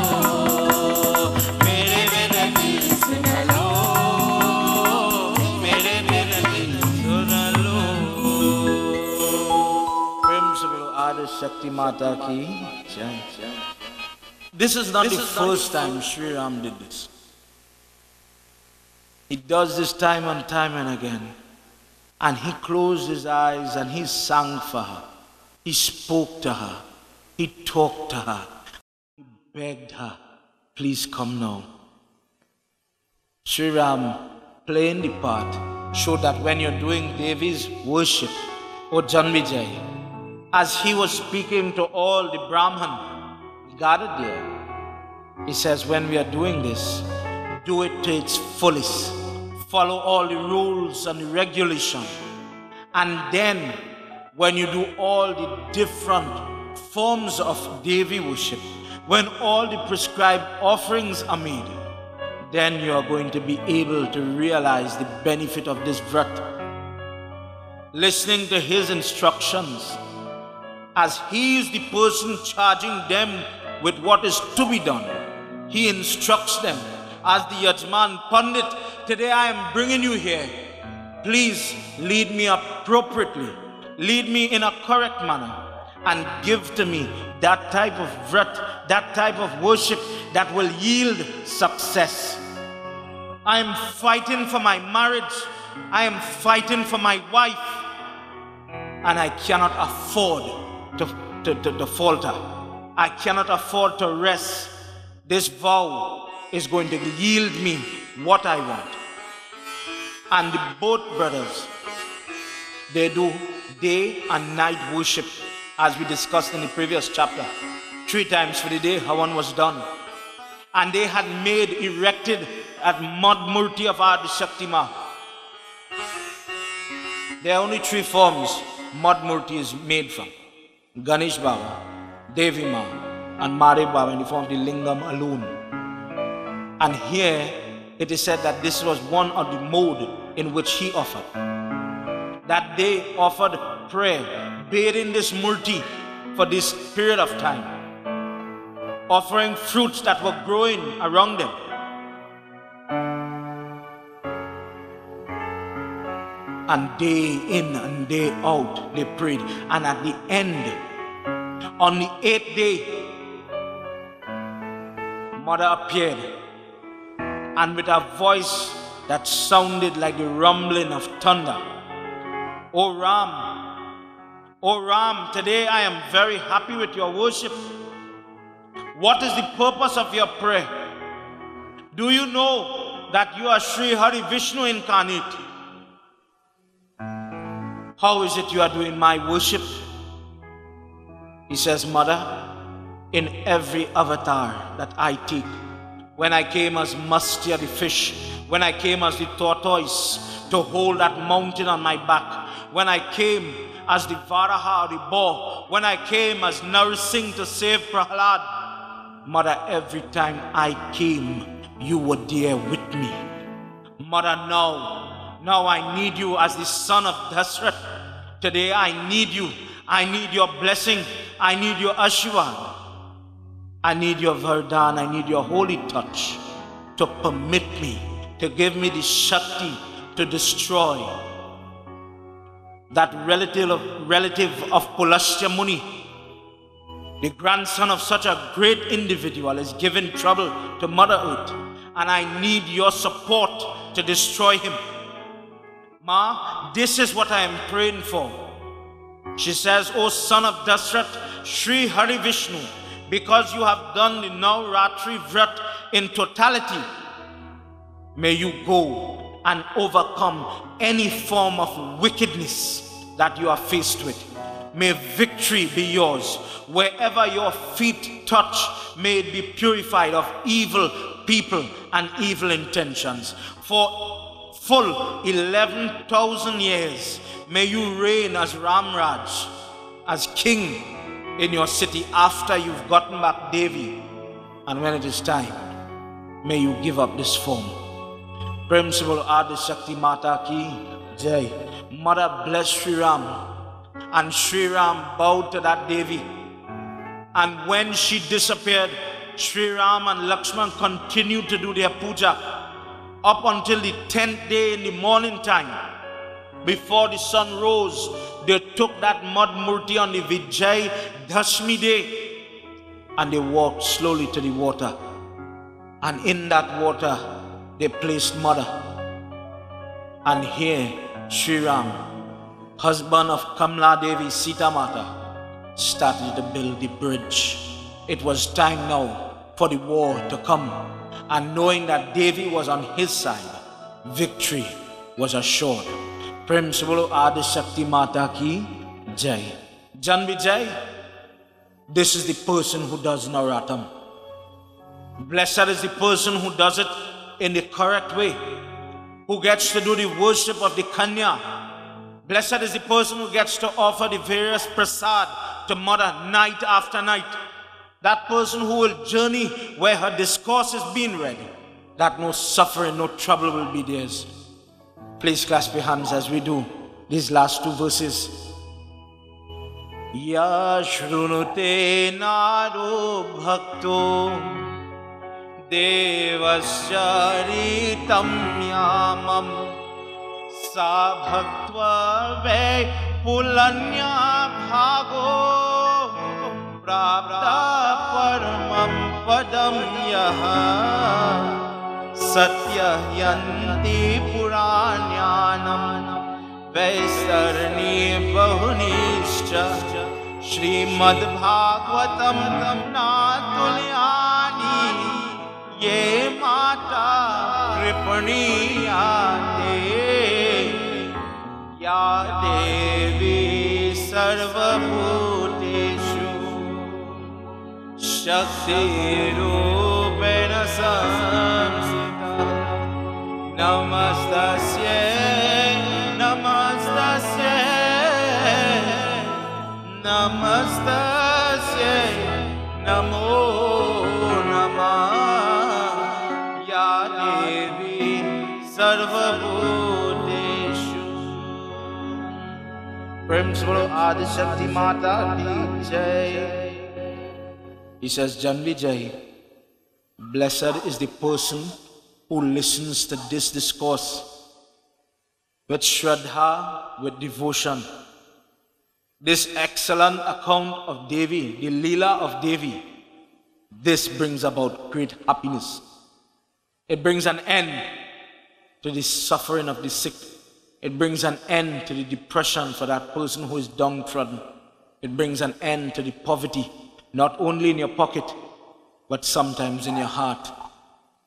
मेरे विनती सुन लो. मेरे विनती सुन लो. प्रेम से बोलो आदि शक्ति माता की जय. This is not the first time Sri Ram did this. He does this time and time and again. And he closed his eyes and he sang for her. He spoke to her. He talked to her. He begged her, please come now. Sri Ram playing the part showed that when you're doing Devi's worship or Janvijay, as he was speaking to all the Brahman gathered there, he says, when we are doing this, do it to its fullest. Follow all the rules and the regulation. And then, when you do all the different forms of Devi worship, when all the prescribed offerings are made, then you are going to be able to realize the benefit of this vrat. Listening to his instructions, as he is the person charging them with what is to be done, he instructs them as the Yajman Pandit. Today I am bringing you here. Please lead me appropriately. Lead me in a correct manner and give to me that type of vrat, that type of worship that will yield success. I am fighting for my marriage. I am fighting for my wife. And I cannot afford to falter. I cannot afford to rest. This vow is going to yield me what I want. And the both brothers, they do day and night worship, as we discussed in the previous chapter. 3 times for the day, Havan was done. And they had erected at mud murti of Adi Shakti Ma. There are only 3 forms mud murti is made from: Ganesh Baba, Devi Ma, and Mare Baba in the form of the lingam alone. And here it is said that this was one of the mode in which he offered. That they offered prayer, bathing this murti for this period of time, offering fruits that were growing around them. And day in and day out they prayed. And at the end, on the 8th day, Mother appeared, and with a voice that sounded like the rumbling of thunder, O Ram, today I am very happy with your worship. What is the purpose of your prayer? Do you know that you are Sri Hari Vishnu incarnate? How is it you are doing my worship? He says, Mother, in every avatar that I take, when I came as Mastya the fish, when I came as the tortoise to hold that mountain on my back, when I came as the Varaha, the boar, when I came as Narsingh to save Prahlad, Mother, every time I came, you were there with me. Mother, now I need you as the son of Dasrath. Today I need you. I need your blessing. I need your Ashirwad. I need your Vardhan. I need your holy touch to permit me, to give me the Shakti to destroy that relative of Pulastya Muni. The grandson of such a great individual is giving trouble to Mother Earth, and I need your support to destroy him. Ma, this is what I am praying for. She says, O son of Dasrath, Sri Hari Vishnu, because you have done the Navratri Vrat in totality, may you go and overcome any form of wickedness that you are faced with. May victory be yours. Wherever your feet touch, may it be purified of evil people and evil intentions. For full 11,000 years, may you reign as Ramraj, as king in your city after you've gotten back Devi. And when it is time, may you give up this form. Principal Adi Shakti Mata Ki Jai. Mother bless Sri Ram. And Sri Ram bowed to that Devi. And when she disappeared, Sri Ram and Lakshman continued to do their puja up until the 10th day in the morning time. Before the sun rose, they took that mud murti on the Vijay Dashmi day and they walked slowly to the water. And in that water, they placed Mother. And here, Sri Ram, husband of Kamla Devi Sita Mata, started to build the bridge. It was time now for the war to come. And knowing that Devi was on his side, victory was assured. Principal Adi Shakti Mata Ki Jai. Janvi Jai. This is the person who does Navratam. Blessed is the person who does it in the correct way, who gets to do the worship of the Kanya. Blessed is the person who gets to offer the various prasad to Mother night after night. That person who will journey where her discourse is being read, that no suffering, no trouble will be theirs. Please clasp your hands as we do these last two verses. Ya shrunute naro bhakto devasyaritam yamam sa bhaktva ve pulanya bhago prapta paramam padam yaha satya yanti puranyanam vaisarni bahunischa Srimad Bhagavatam natulyani ye mata kripaniyate ya Devi sarvabhuteshu Shakti Rupena Samsita Namastasye Namastasye Namastasye Namo Namah Ya Devi Sarvabhuteshu. Principal Adi Shakti Mata Ki Jai. He says, Janvi Jai, blessed is the person who listens to this discourse with Shraddha, with devotion. This excellent account of Devi, the Leela of Devi, this brings about great happiness. It brings an end to the suffering of the sick. It brings an end to the depression for that person who is downtrodden. It brings an end to the poverty, not only in your pocket, but sometimes in your heart.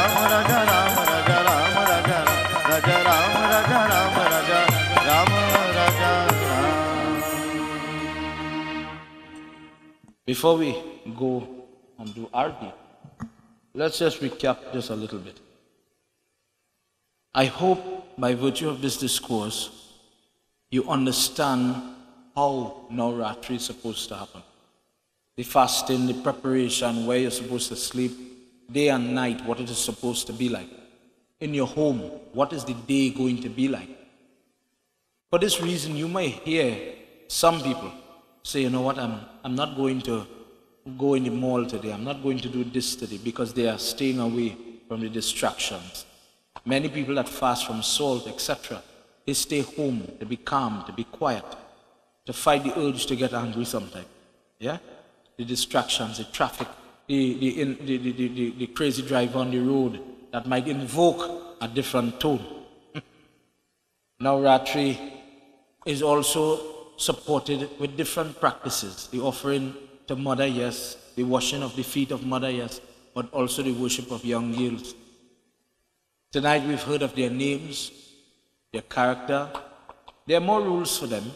Ram Raja Ram Raja Ram Raja Raja Ram Raja Ram Raja Ram Raja Ram. Before we go and do Arti, let's just recap just a little bit. I hope by virtue of this discourse, you understand how Navratri is supposed to happen. The fasting, the preparation, where you're supposed to sleep, day and night, what it is supposed to be like. In your home, what is the day going to be like? For this reason, you might hear some people say, you know what, I'm not going to go in the mall today, I'm not going to do this today, because they are staying away from the distractions. Many people that fast from salt, etc., they stay home to be calm, to be quiet, to fight the urge to get angry sometimes. Yeah? The distractions, the traffic, the crazy drive on the road that might invoke a different tone. Navratri is also supported with different practices. The offering to Mother, yes. The washing of the feet of Mother, yes. But also the worship of young girls. Tonight we've heard of their names, their character. There are more rules for them.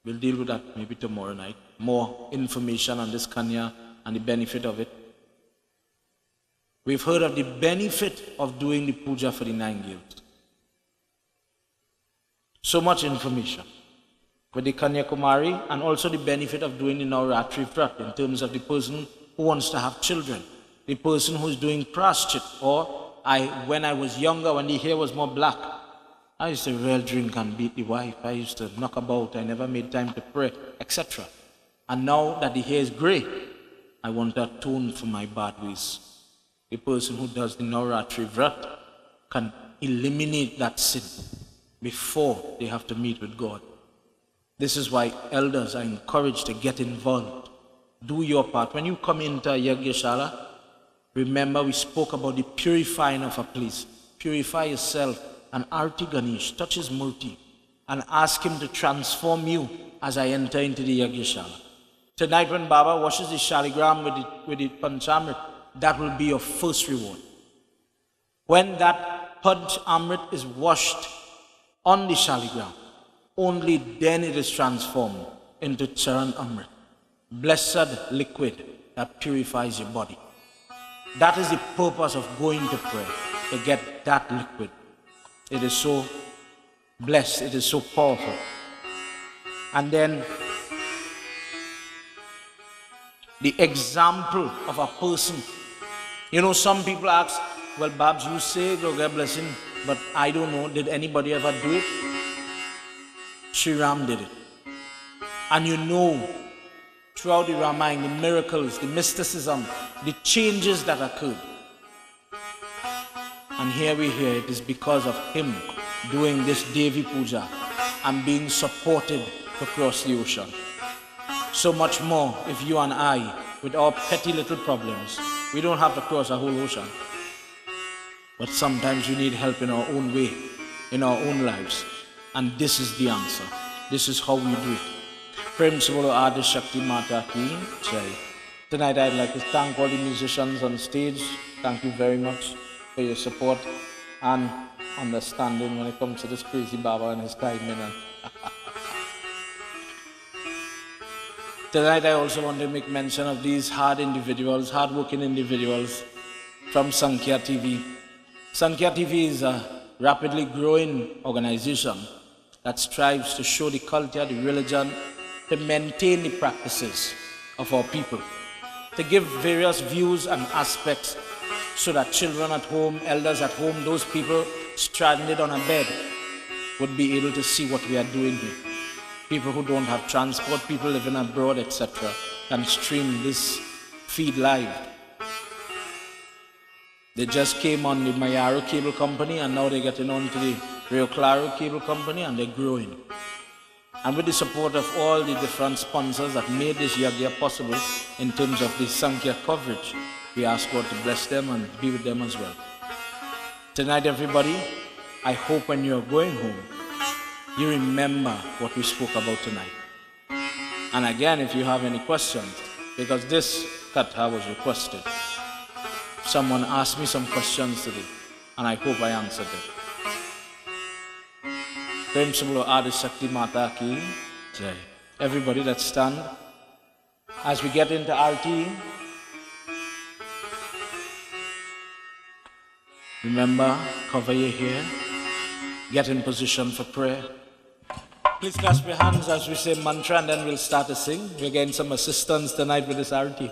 We'll deal with that maybe tomorrow night. More information on this Kanya and the benefit of it. We've heard of the benefit of doing the puja for the 9 girls. So much information with the Kanya Kumari, and also the benefit of doing the Navratri Vrat in terms of the person who wants to have children, the person who's doing praschit, or when I was younger, when the hair was more black, I used to real drink and beat the wife. I used to knock about. I never made time to pray, etc. And now that the hair is gray, I want to atone for my bad ways. The person who does the Navratri Vrat can eliminate that sin before they have to meet with God. This is why elders are encouraged to get involved. Do your part. When you come into Yagna, remember we spoke about the purifying of a place. Purify yourself, and Arti Ganesh, touch his murti, and ask him to transform you as I enter into the Yagna. Tonight when Baba washes the shaligram with the Panchamrit, that will be your first reward. When that Panchamrit is washed on the shaligram, only then it is transformed into Charan Amrit, blessed liquid that purifies your body. That is the purpose of going to prayer, to get that liquid. It is so blessed, it is so powerful. And then the example of a person. You know, some people ask, well, Babs, you say go get blessing, but I don't know, did anybody ever do it? Sri Ram did it. And you know, throughout the Ramayana, the miracles, the mysticism, the changes that occurred. And here we hear it is because of him doing this Devi Puja and being supported to cross the ocean. So much more if you and I, with our petty little problems, we don't have to cross a whole ocean. But sometimes we need help in our own way, in our own lives. And this is the answer. This is how we do it. Prem Sivolo Adi Shakti Mata Ki Jai. Tonight I'd like to thank all the musicians on stage. Thank you very much for your support and understanding when it comes to this crazy Baba and his timing. Tonight I also want to make mention of these hard-working individuals from Sankhya TV. Sankhya TV is a rapidly growing organization that strives to show the culture, the religion, to maintain the practices of our people, to give various views and aspects so that children at home, elders at home, those people stranded on a bed would be able to see what we are doing here. People who don't have transport, people living abroad, etc., can stream this feed live. They just came on the Mayaro Cable Company and now they're getting on to the Rio Claro Cable Company and they're growing. And with the support of all the different sponsors that made this Yagya possible in terms of the Sankhya coverage, we ask God to bless them and be with them as well. Tonight, everybody, I hope when you're going home, you remember what we spoke about tonight. And again, if you have any questions, because this katha was requested, Someone asked me some questions today, and I hope I answered them. Prem se bolo Adi Shakti Mata ki jai. Everybody, let's stand. As we get into Aarti, remember, cover your hair, get in position for prayer. Please clasp your hands as we say mantra, and then we'll start to sing. We're getting some assistance tonight with this Aarti.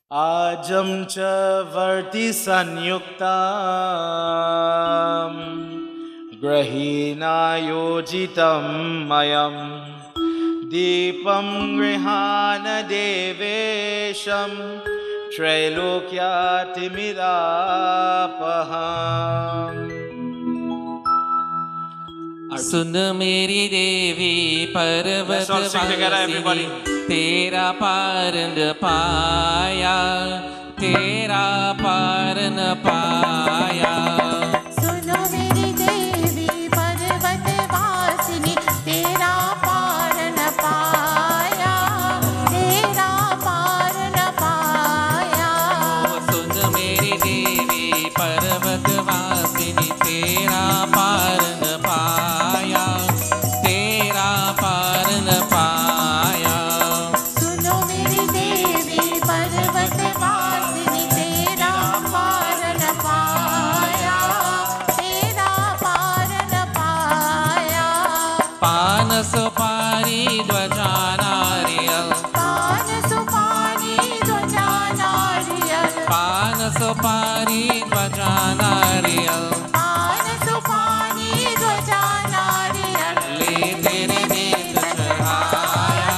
Ajam cha varti sanyuktam grahina yojitam mayam Deepam grihana devesham Trailokyati mirapaham. सुन मेरी देवी पर्वत वासिनी तेरा पार न पाया तेरा पार न पाया सुनो मेरी देवी पर्वत वासिनी तेरा पार न पाया तेरा पार न पाया सुन मेरी देवी पर्वत वासिनी तेरा पार न पाया तेरा पार न पाया सुनो मेरी देवी पर्वत वासिनी तेरा पार न पाया तेरा पार न पाया पान सुपारी ध्वजा नारियल पान सुपारी ध्वजा नारियल पान सुपारी ध्वजा नारियल पान सुपारी ध्वजा नारियल ले तेरे बेत चढ़ाया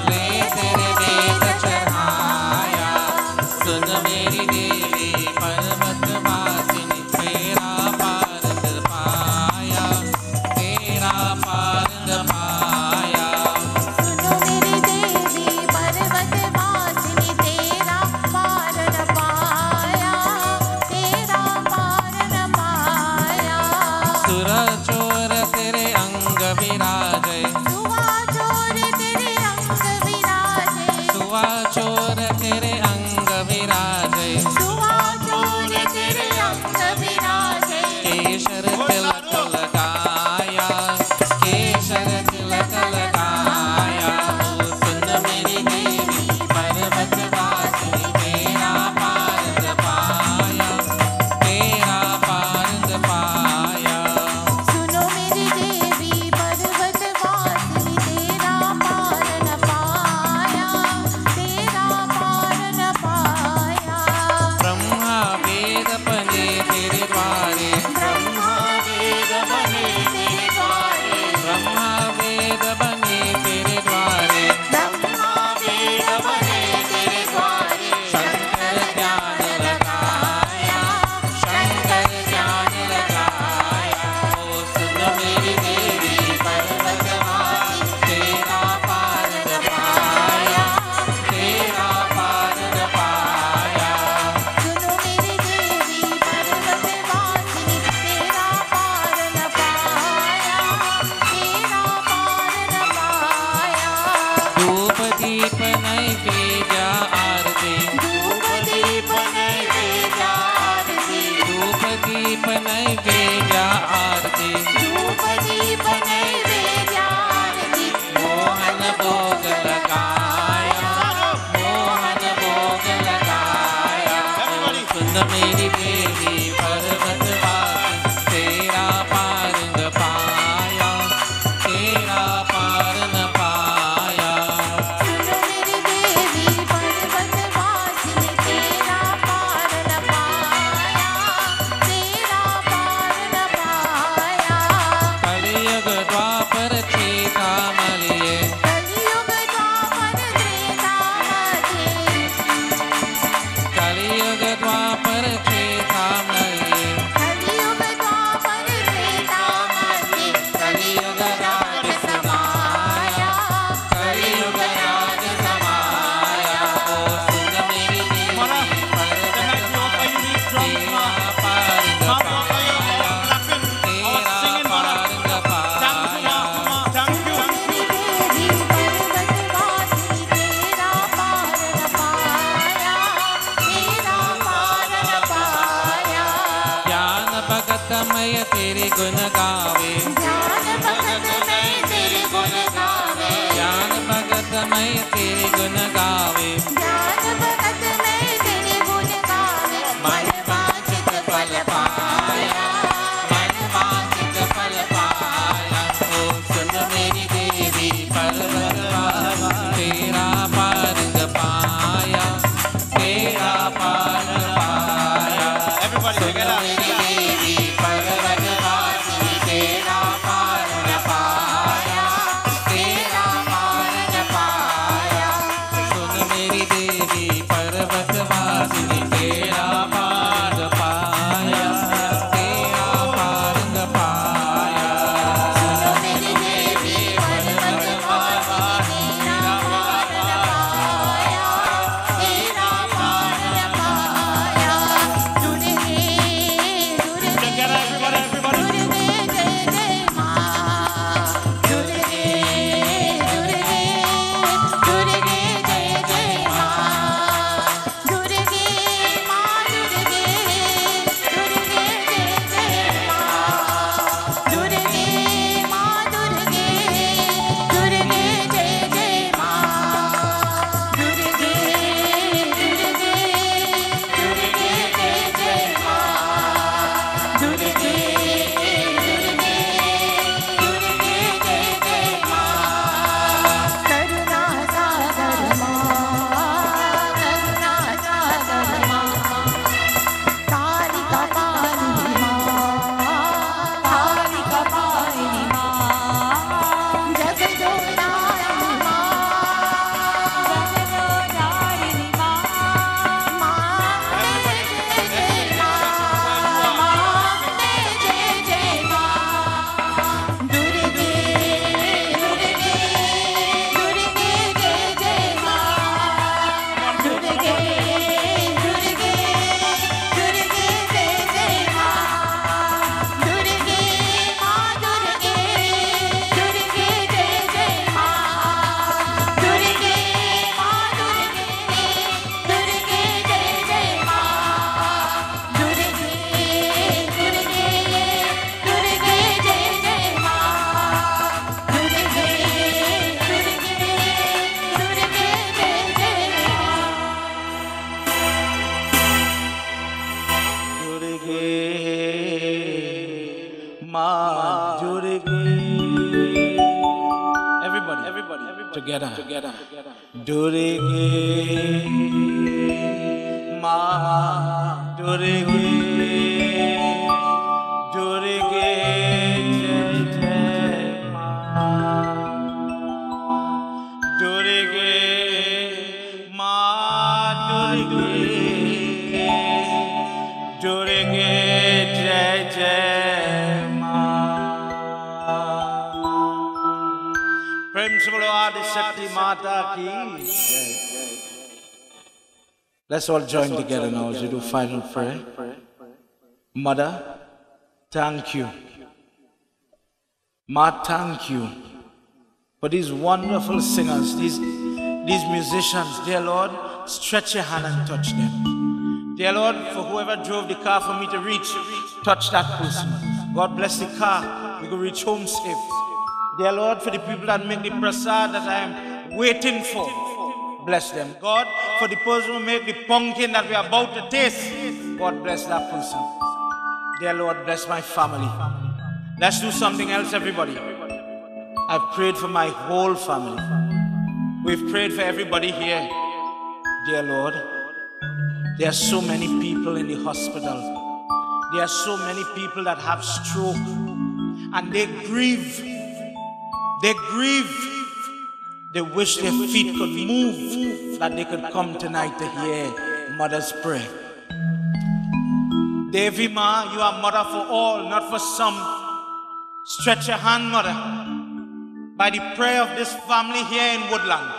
ले तेरे बेत चढ़ाया सुन मेरी देवी पर्वत वासिनी तेरा पार न पाया तेरा पार न पाया सुनो मेरी देवी पर्वत वासिनी तेरा पार न पाया तेरा पार न पाया सुर चोर तेरे अंग विराजे सुवा चोर तेरे अंग विराजे सुआ चोर तेरे अंग विराजे सुवा चोर तेरे अंग विराजे केशर तिलक लगाया केशर तिलक लगाया सुन मेरी देवी पर्वत वासिनी तेरा पार न पाया तेरा पार न पाया सुनो मेरी देवी पर्वत वासिनी तेरा पार न पाया तेरा पार न पाया ब्रह्मा वेद बने तेरे द्वारे ब्रह्मा वेद बने तेरे द्वारे ब्रह्मा वेद बने तेरे द्वारे ब्रह्मा वेद बने तेरे द्वारे शंकर ज्ञान लगाया शंकर ज्ञान लगाया ओ सुन मेरी देवी पर्वत वासिनी तेरा पार न पाया तेरा पार न पाया सुनो मेरी देवी पर्वत वासिनी तेरा पार न पाया तेरा पार न पाया धूप दीप नैवेद्य आरती धूप दीप नैवेद्य आरती धूप दीप नैवेद्य आरती धूप दीप नैवेद्य आरती मोहन भोग लगाया मोहन भोग लगाया सुन मेरी देवी पर्वत वासिनी तेरा पार न पाया तेरा पार न पाया सुनो मेरी देवी पर्वत वासिनी तेरा पार न पाया तेरा पार न पाया कलियुग द्वापर त्रेता मलिए कलियुग द्वापर त्रेता मध्ये कलियुग द्वापर त्रेता मलिए कलियुग द्वापर त्रेता मध्ये कलियुग राज समाया कलियुग राज समाया ओ सुन मेरी देवी पर्वत वासिनी तेरा पार न पाया तेरा पार न पाया सुनो मेरी देवी पर्वत वासिनी तेरा पार न पाया तेरा मैं तेरे गुण गावे ध्यान भगत मैं तेरे गुण गावे ज्ञान भगत मैं तेरे गुण गावे ध्यान भगत मैं तेरे गुण गावे मन वांछित फल पाया मन वांछित फल पाया ओ सुन मेरी देवी पर्वत वासिनी तेरा पारंग पाया तेरा पारंग पाया Everybody together. मेरी देवी पर्वत वासिनी तेरा पारंग पाया तेरा पारंग पाया सुन मेरी देवी पर्वत वासिनी तेरा पार पाया तेरा पारंग पाया सुनो मेरी देवी पर्वत वासिनी तेरा पारन पाया तेरा पारन पाया दुर्गे Together, everybody, everybody. दुर्गे जय जय माँ दुर्गे दुर्गे दुर्गे जय जय माँ दुर्गे माँ दुर्गे दुर्गे जय जय माँ दुर्गे माँ दुर्गे दुर्गे जय जय माँ दुर्गे दुर्गे दुर्गे जय जय माँ दुर्गे दुर्गे दुर्गे जय जय माँ करुणा सागर माँ करुणा सागर माँ कालिका पालिनी माँ कालिका पालिनी माँ जगदोधारिणी माँ जगदोधारिणी माँ माँ जय जय माँ माँ जय जय माँ दुर्गे दुर्गे दुर्गे जय जय माँ दुर्गे दुर्गे दुर्गे जय जय माँ दुर्गे माँ दुर्गे दुर्गे जय जय माँ दुर्गे माँ दुर्गे दुर्गे जय जय माँ दुर्गे दुर्गे दुर्गे जय जय माँ दुर्गे दुर्गे दुर्गे जय जय माँ Durge, Ma Durge. Everybody, together. Durge, Ma Durge, Durge, Jai Jai Ma. Durge, Ma Durge, Durge, Jai Jai Ma. Prem se bolo Adi Shakti Mata ki Jai. Let's all join together now as we do final prayer. Mother, thank you. Ma, thank you for these wonderful singers, these musicians. Dear Lord, stretch your hand and touch them. Dear Lord, for whoever drove the car for me to reach, touch that person. God bless the car, we go reach home safe. Dear Lord, for the people that make the prasad that I am waiting for, bless them. God, for the person who make the pumpkin that we are about to taste, God bless that person. Dear Lord, bless my family. Let's do something else, everybody. I've prayed for my whole family. We've prayed for everybody here. Dear Lord, there are so many people in the hospital. There are so many people that have stroke and they grieve. They grieve. They wish their feet could move, that they could come tonight to hear Mother's prayer. Devi Ma, you are Mother for all, not for some. Stretch your hand, Mother. By the prayer of this family here in Woodland,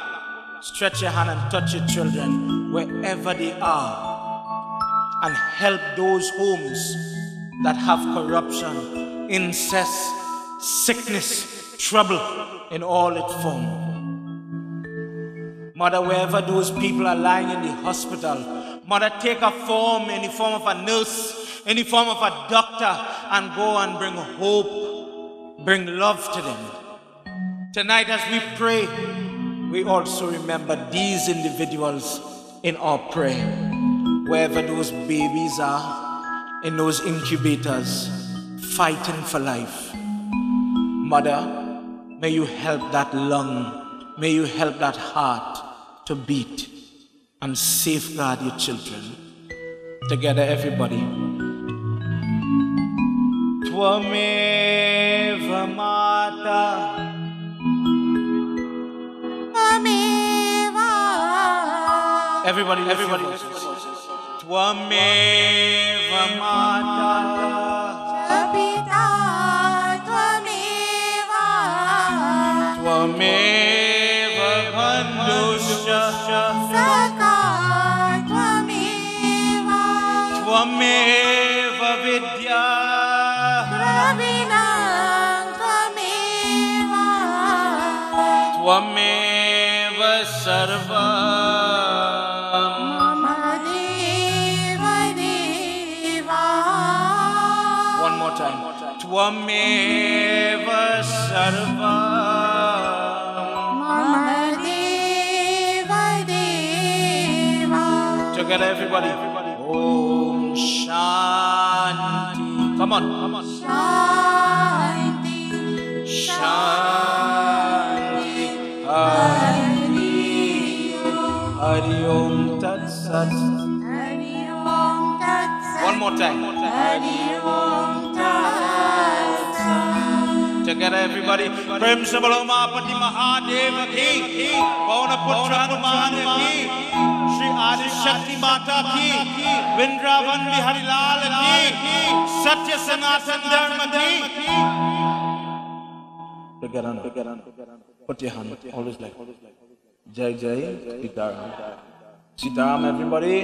stretch your hand and touch your children wherever they are. And help those homes that have corruption, incest, sickness, trouble in all its form. Mother, wherever those people are lying in the hospital, Mother, take a form in the form of a nurse, any form of a doctor, and go and bring hope, bring love to them. Tonight as we pray, we also remember these individuals in our prayer, wherever those babies are, in those incubators, fighting for life. Mother, may you help that lung, may you help that heart to beat and safeguard your children. Together, everybody. Tvameva Mata. Everybody, Tvameva Mata. Pita Tvameva. Tvameva Bandusha. Saka Tvameva. Tvameva Vidya. Ravinam Tvameva. Tvameva Sarva. Tvameva Sarva. Mama Deva Deva. Together, everybody. Om Shanti. Come on. Shanti. Shanti. Hari. Hari Om Tat Sat. Hari Om Tat Sat. One more time. Hari Om Tat Sat. Together, everybody. Prem Sabalomapati Mahadeva ki. Pauna Putra Hanuman ki. Shri Adi Shakti Mata ki. Vindravan Bihari Lal ki. Satya Sanatan Dharma ki. Together. Put your hand. Always like. Jai Jai. Sitaram. Sitaram, everybody.